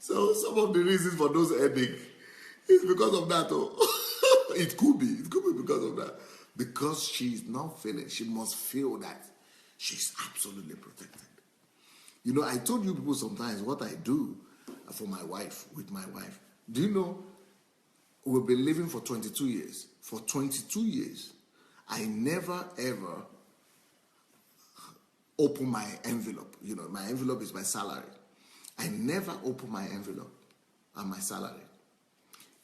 So some of the reasons for those headaches is because of that. It could be because of that. Because she's not feeling, she must feel that she's absolutely protected. I told you people sometimes what I do for my wife, with my wife. Do you know, we've been living for 22 years. For 22 years, I never ever open my envelope. My envelope is my salary. I never open my envelope and my salary.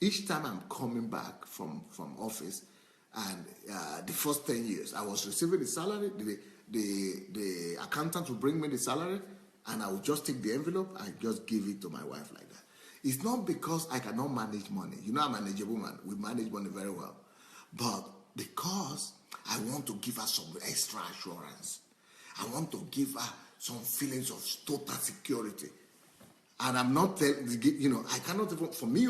Each time I'm coming back from office, and the first 10 years, I was receiving the salary, the accountant will bring me the salary, and I will just take the envelope and just give it to my wife like that. It's not because I cannot manage money. I manage a woman. We manage money very well. But because I want to give her some extra assurance. I want to give her some feelings of total security. And I'm not telling, I cannot even, for me,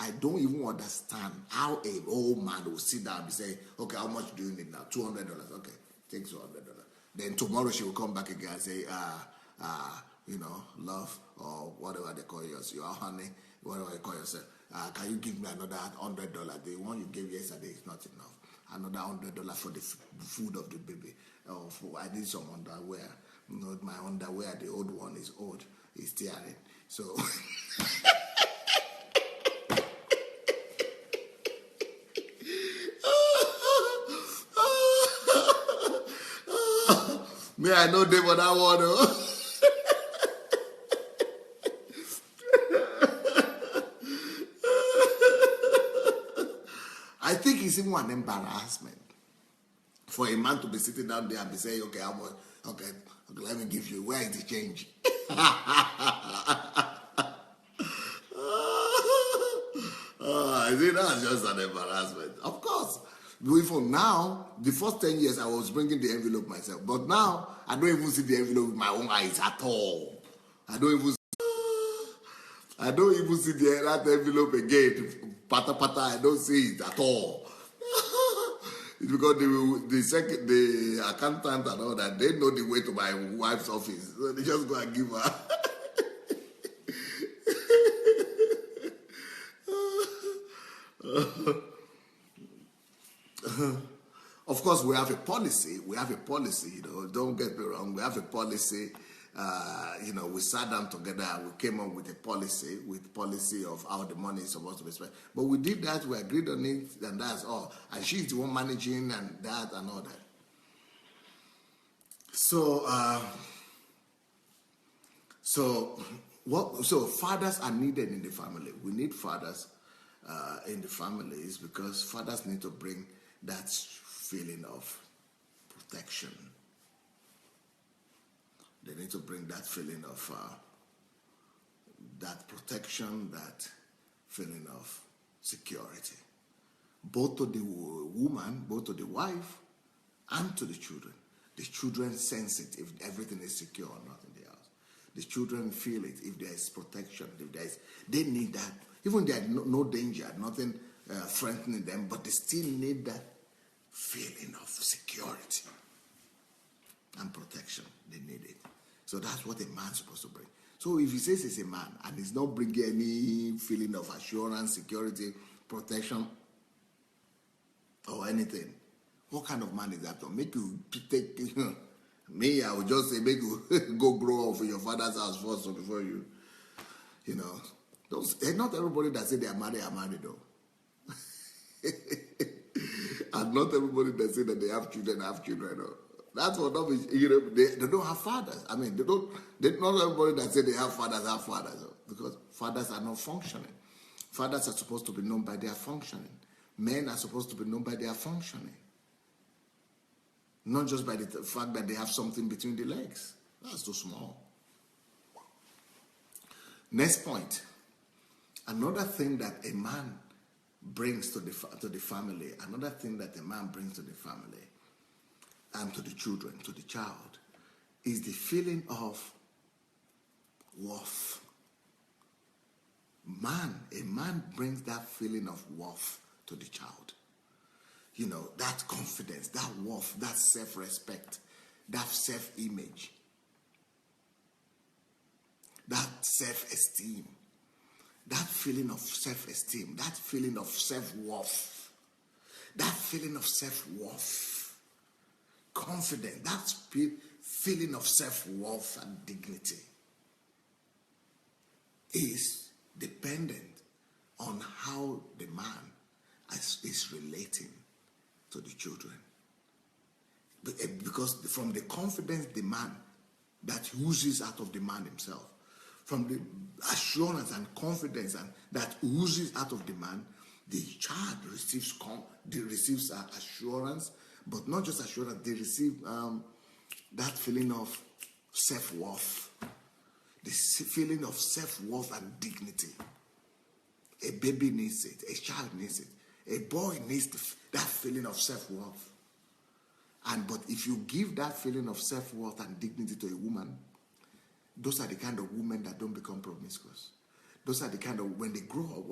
I don't even understand how a old man will sit down and say, okay, how much do you need now? $200. Okay, take $200. Then tomorrow she will come back again and say, love, or whatever they call yours, your honey, What do I call yourself? Can you give me another $100? The one you gave yesterday is not enough. Another $100 for the food of the baby. I need some underwear. My underwear, the old one is old. It's tearing. So... Me, I know them for that one. Oh. I think it's even an embarrassment for a man to be sitting down there and be saying, okay, okay, let me give you, where is the change? I think that's just an embarrassment. Of course. Even now, the first 10 years I was bringing the envelope myself. But now, I don't even see the envelope with my own eyes at all. I don't even see that envelope again. Pata pata, I don't see it at all. It's because the accountant and all that, they know the way to my wife's office. So they just go and give her. Of course, we have a policy. Don't get me wrong. We have a policy. We sat down together and we came up with a policy, of how the money is supposed to be spent. But we did that. We agreed on it, and that's all. And she's the one managing and that and all that. So fathers are needed in the family. We need fathers in the families because fathers need to bring that feeling of protection. They need to bring that feeling of that protection, that feeling of security, both to the woman, both to the wife, and to the children. The children sense it if everything is secure or not in the house. The children feel it if there is protection, they need that. Even there is no danger, nothing threatening them, but they still need that feeling of security and protection. They need it. So that's what a man's supposed to bring. So if he says he's a man and he's not bringing any feeling of assurance, security, protection, or anything, what kind of man is that? To make you take me, I would just say make you go grow up in your father's house first before you, not everybody that say they are married though. And not everybody that say that they have children. Though. That's what they don't have fathers. I mean, not everybody that say they have fathers though, because fathers are not functioning. Fathers are supposed to be known by their functioning. Men are supposed to be known by their functioning. Not just by the fact that they have something between the legs. That's too small. Next point. Another thing that a man brings to the family, another thing that a man brings to the family and to the children, to the child, is the feeling of worth. A man brings that feeling of worth to the child. That confidence, that worth, that self-respect, that self-image, that self-esteem, that feeling of self-esteem, that feeling of self-worth, that feeling of self-worth, confidence, that feeling of self-worth and dignity is dependent on how the man is relating to the children. Because from the confidence the man that oozes out of the man himself, from the assurance and confidence that oozes out of the man, the child receives assurance, but not just assurance, they receive that feeling of self-worth, the feeling of self-worth and dignity. A baby needs it, a child needs it, a boy needs that feeling of self-worth. But if you give that feeling of self-worth and dignity to a woman, those are the kind of women that don't become promiscuous. Those are the kind of, when they grow up,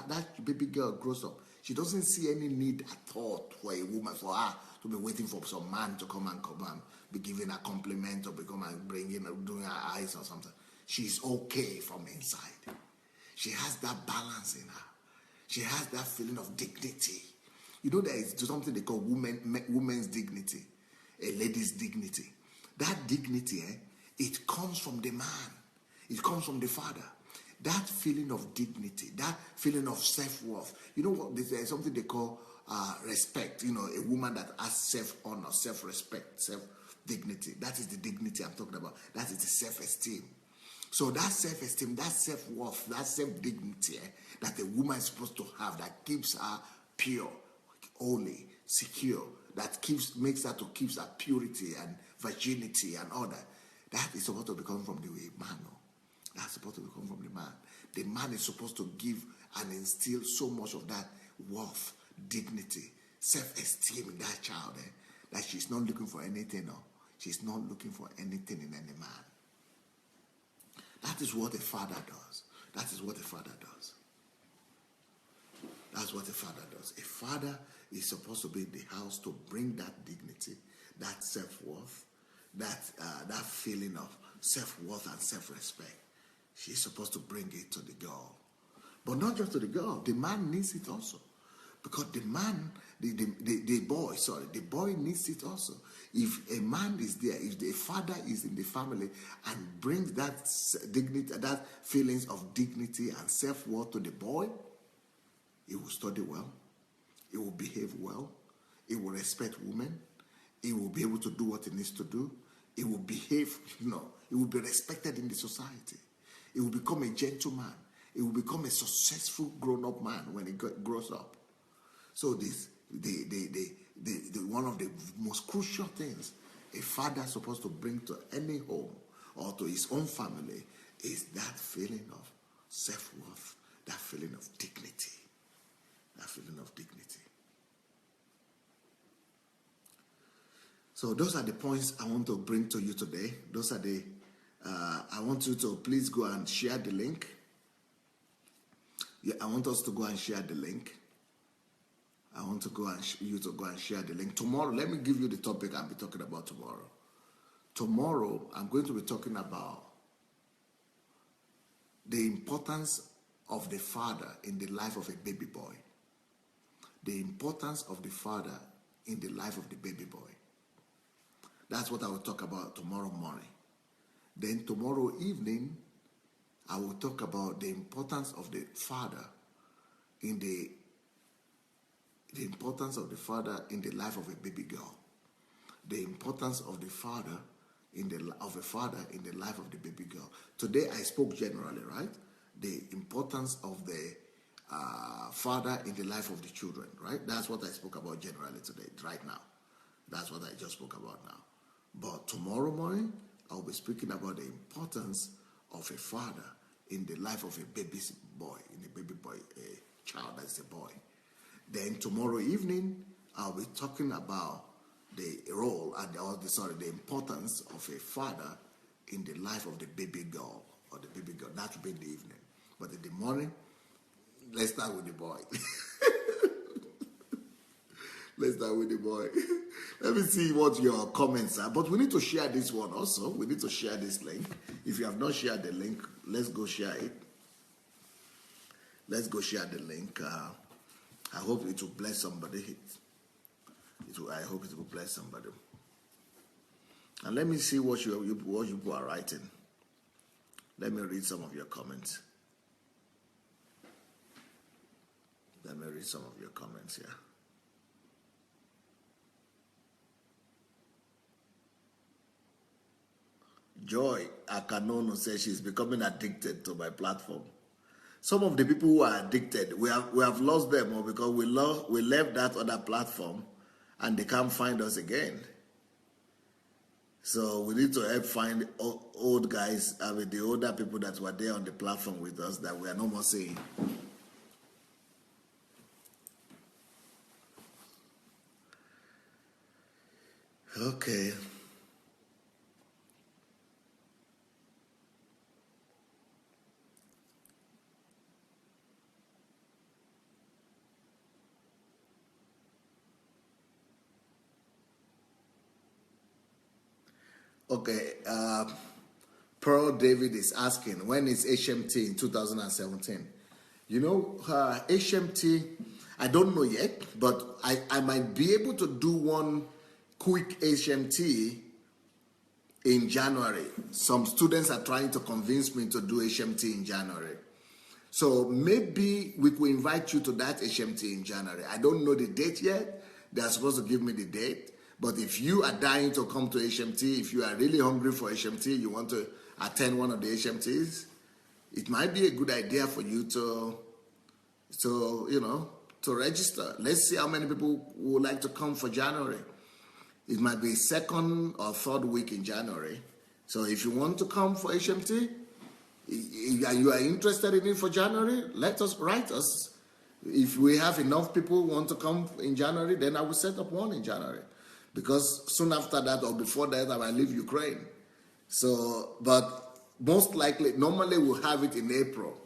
that baby girl grows up, she doesn't see any need at all for a woman, for her to be waiting for some man to come and be giving a compliment or doing her eyes or something. She's okay from inside. She has that balance in her. She has that feeling of dignity. You know, there is something they call women's dignity, a lady's dignity. That dignity, it comes from the man. It comes from the father. That feeling of dignity, that feeling of self-worth. You know what? There's something they call respect. You know, a woman that has self-honor, self-respect, self-dignity. That is the dignity I'm talking about. That is the self-esteem. So that self-esteem, that self-worth, that self-dignity that a woman is supposed to have, that keeps her pure, holy, secure, that makes her to keep her purity and virginity and all that. That is supposed to become from the man. No? That's supposed to come from the man. The man is supposed to give and instill so much of that worth, dignity, self-esteem in that child, that she's not looking for anything. No? She's not looking for anything in any man. That is what a father does. That is what a father does. That's what a father does. A father is supposed to be in the house to bring that dignity, that self-worth, that feeling of self-worth and self-respect. She's supposed to bring it to the girl. But not just to the girl. The man needs it also. Because the man, the boy needs it also. If a man is there, if the father is in the family and brings that dignity, that feelings of dignity and self-worth to the boy, he will study well, he will behave well, he will respect women, he will be able to do what he needs to do, he will behave, he will be respected in the society. He will become a gentleman. He will become a successful grown-up man when he grows up. So this, one of the most crucial things a father is supposed to bring to any home or to his own family is that feeling of self-worth, that feeling of dignity, that feeling of dignity. So those are the points I want to bring to you today. Those are the I want you to please go and share the link. Yeah, I want us to go and share the link. I want you to go and share the link. Tomorrow, let me give you the topic I'll be talking about tomorrow. Tomorrow, I'm going to be talking about the importance of the father in the life of a baby boy. The importance of the father in the life of the baby boy. That's what I will talk about tomorrow morning. Then tomorrow evening, I will talk about the importance of the father in the importance of the father in the life of a baby girl. The importance of the father in the life of the baby girl. Today I spoke generally, right? The importance of the father in the life of the children, right? That's what I spoke about generally today, right now. That's what I just spoke about now. But tomorrow morning, I'll be speaking about the importance of a father in the life of a baby boy, a child that's a boy. Then tomorrow evening, I'll be talking about the role and the importance of a father in the life of the baby girl or the baby girl. That will be in the evening. But in the morning, let's start with the boy. Let's start with the boy. Let me see what your comments are. But we need to share this one also. We need to share this link. If you have not shared the link, let's go share it. Let's go share the link. I hope it will bless somebody. I hope it will bless somebody. And let me see what you are writing. Let me read some of your comments. Let me read some of your comments here. Joy Akanono says she's becoming addicted to my platform. Some of the people who are addicted, we have lost them, or because we left that other platform and they can't find us again. So we need to help find old guys, the older people that were there on the platform with us that we are no more seeing. Okay. Okay, Pearl David is asking, when is HMT in 2017? You know, HMT, I don't know yet, but I might be able to do one quick HMT in January. Some students are trying to convince me to do HMT in January. So maybe we could invite you to that HMT in January. I don't know the date yet. They are supposed to give me the date. But if you are dying to come to HMT, if you are really hungry for HMT, you want to attend one of the HMTs, it might be a good idea for you to register. Let's see how many people would like to come for January. It might be second or third week in January. So if you want to come for HMT, and you are interested in it for January, write us. If we have enough people who want to come in January, then I will set up one in January. Because soon after that or before that, I will leave Ukraine. So, but most likely, normally we'll have it in April.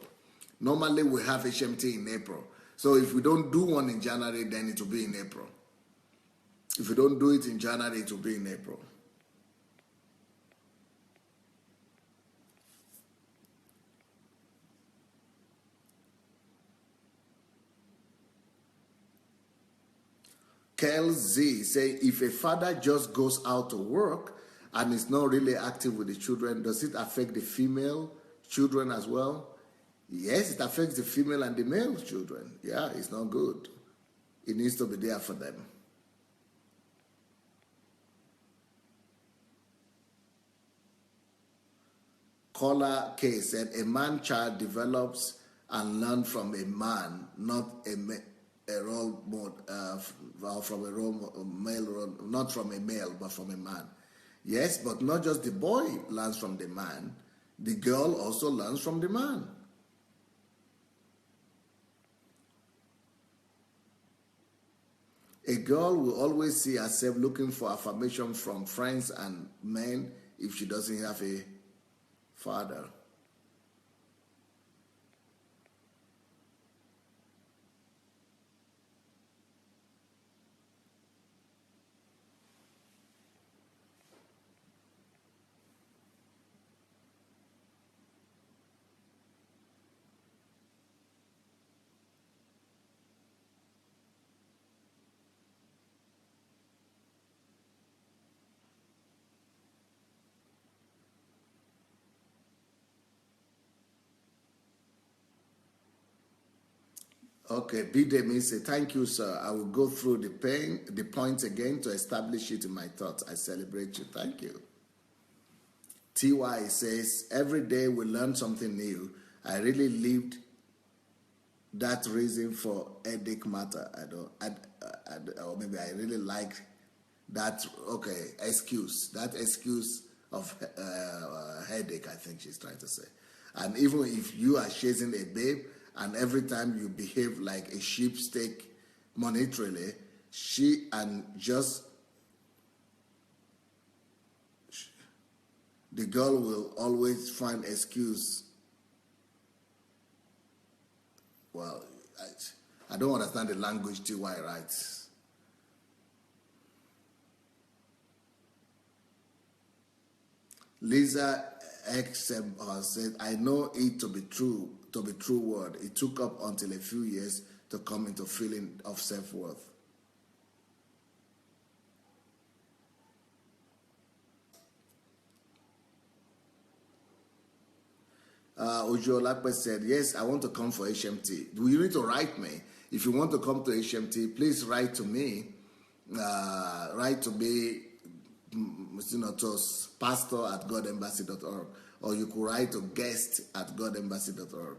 Normally we have HMT in April. So if we don't do one in January, then it will be in April. If we don't do it in January, it will be in April. Kel Z say, if a father just goes out to work and is not really active with the children, does it affect the female children as well? Yes, it affects the female and the male children. Yeah, it's not good. It needs to be there for them. Caller K said, a man-child develops and learns from a man, not a role model, from a not from a male, but from a man. Yes, but not just the boy learns from the man. The girl also learns from the man. A girl will always see herself looking for affirmation from friends and men if she doesn't have a father. Okay, Bidemi say, thank you, sir. I will go through the points again to establish it in my thoughts. I celebrate you. Thank you. TY says, every day we learn something new. I really lived that reason for headache matter. Or maybe I really like that, excuse. That excuse of headache, I think she's trying to say. And even if you are chasing a babe, and every time you behave like a sheepstick monetarily, the girl will always find excuse. Well, I don't understand the language TY writes. Lisa XM said, I know it to be true word. It took up until a few years to come into feeling of self-worth. Ojo Lakpe said, yes, I want to come for HMT. You need to write me. If you want to come to HMT, please write to me. Write to me, to pastor@godembassy.org. Or you could write to guest@godembassy.org.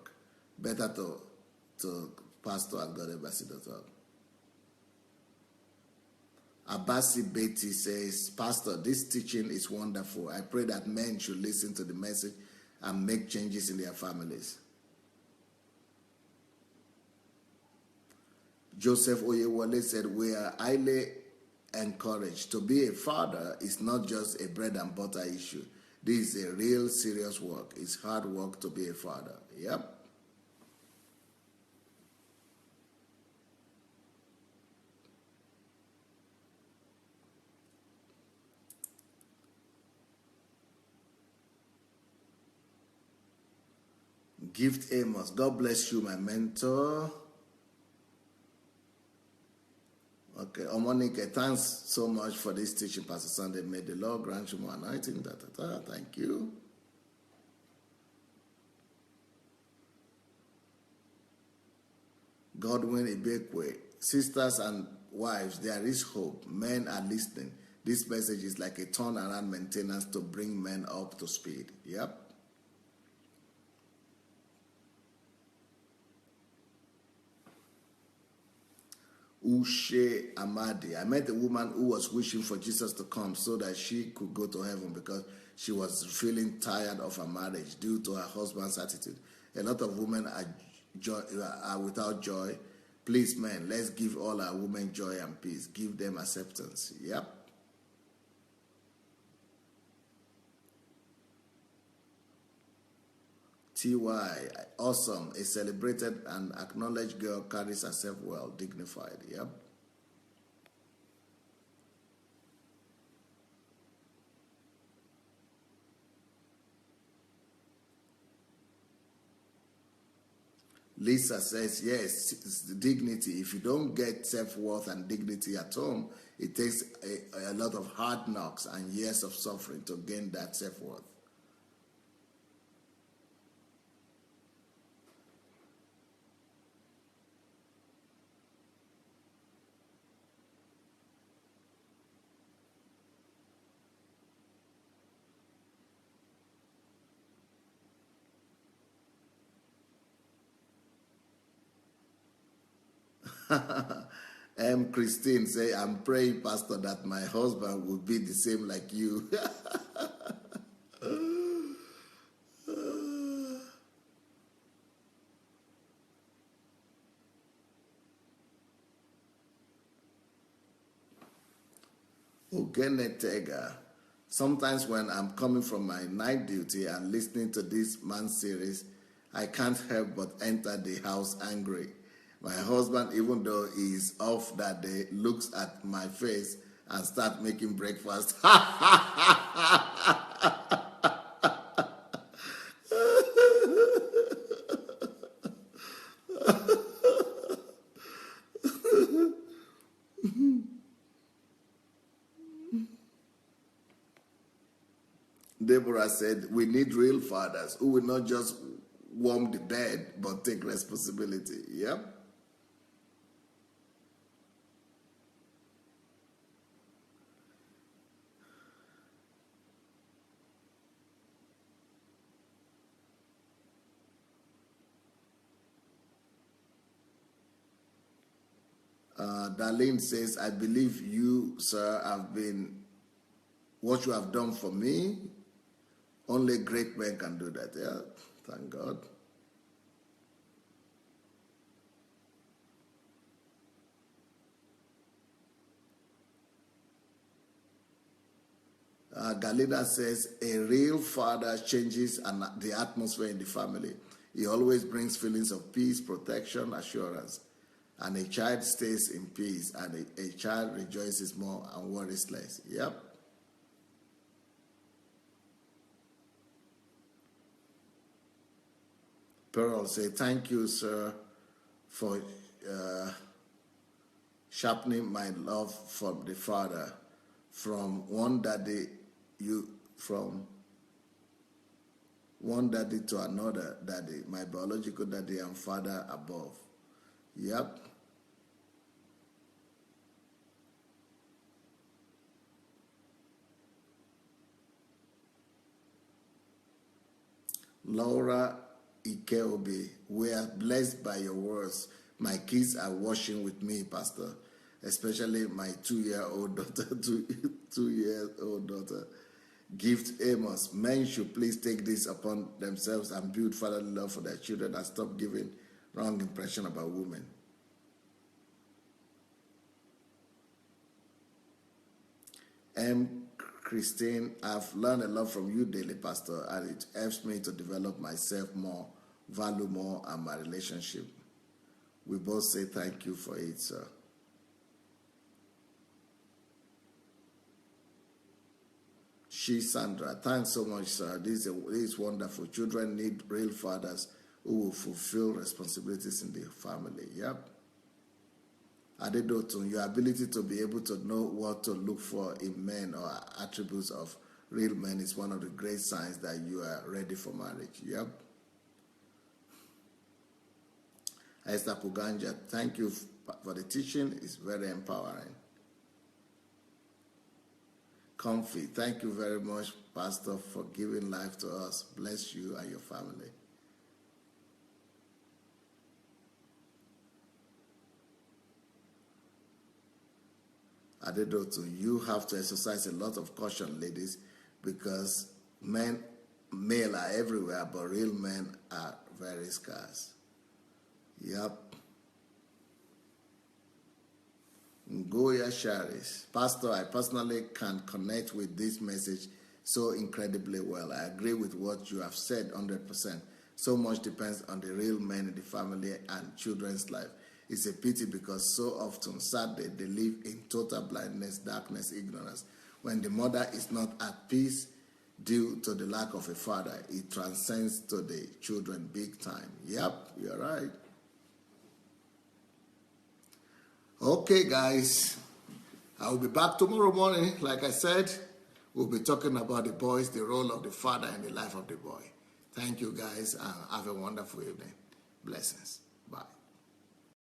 Better to pastor@godembassy.org. Abasi Betty says, Pastor, this teaching is wonderful. I pray that men should listen to the message and make changes in their families. Joseph Oyewole said, we are highly encouraged. To be a father is not just a bread and butter issue. This is a real serious work. It's hard work to be a father. Yep. Gift Amos, God bless you, my mentor. Okay, Omonike, thanks so much for this teaching, Pastor Sandey. May the Lord grant you more anointing. Thank you. Godwin Ibekwe, sisters and wives, there is hope. Men are listening. This message is like a turnaround maintenance to bring men up to speed. Yep. Ushe Amadi. I met a woman who was wishing for Jesus to come so that she could go to heaven because she was feeling tired of her marriage due to her husband's attitude. A lot of women are without joy. Please, men, let's give all our women joy and peace. Give them acceptance. Yep. TY, awesome. A celebrated and acknowledged girl carries herself well, dignified. Yep. Lisa says, yes, it's the dignity. If you don't get self-worth and dignity at home, it takes a lot of hard knocks and years of suffering to gain that self-worth. Christine say, I'm praying, Pastor, that my husband will be the same like you. Ogenetega. Sometimes when I'm coming from my night duty and listening to this man series, I can't help but enter the house angry. My husband, even though he's off that day, looks at my face and starts making breakfast. Deborah said, we need real fathers who will not just warm the bed, but take responsibility. Yep. Darlene says, I believe you, sir, have been what you have done for me. Only great men can do that. Yeah, thank God. Galina says, a real father changes the atmosphere in the family. He always brings feelings of peace, protection, assurance. And a child stays in peace, and a child rejoices more and worries less. Yep. Pearl say, thank you, sir, for sharpening my love for the Father from one daddy to another daddy, my biological daddy and father above. Yep. Laura Ikeobi, we are blessed by your words. My kids are watching with me, Pastor, especially my 2-year-old daughter, 2-year-old daughter. Gift Amos, men should please take this upon themselves and build fatherly love for their children and stop giving wrong impression about women. Christine, I've learned a lot from you daily, Pastor, and it helps me to develop myself more, value more, and my relationship. We both say thank you for it, sir. Sandra, thanks so much, sir. This is wonderful. Children need real fathers who will fulfill responsibilities in the family. Yep. Adedotun, your ability to be able to know what to look for in men or attributes of real men is one of the great signs that you are ready for marriage. Yep. Esther Puganja, thank you for the teaching. It's very empowering. Comfy, thank you very much, Pastor, for giving life to us. Bless you and your family. Adedotun, you have to exercise a lot of caution, ladies, because male are everywhere, but real men are very scarce. Yep. Ngoya Sharis, Pastor, I personally can connect with this message so incredibly well. I agree with what you have said 100%. So much depends on the real men in the family and children's life. It's a pity because so often, sadly, they live in total blindness, darkness, ignorance. When the mother is not at peace due to the lack of a father, it transcends to the children big time. Yep, you're right. Okay, guys, I will be back tomorrow morning. Like I said, we'll be talking about the boys, the role of the father in the life of the boy. Thank you, guys, and have a wonderful evening. Blessings. Bye.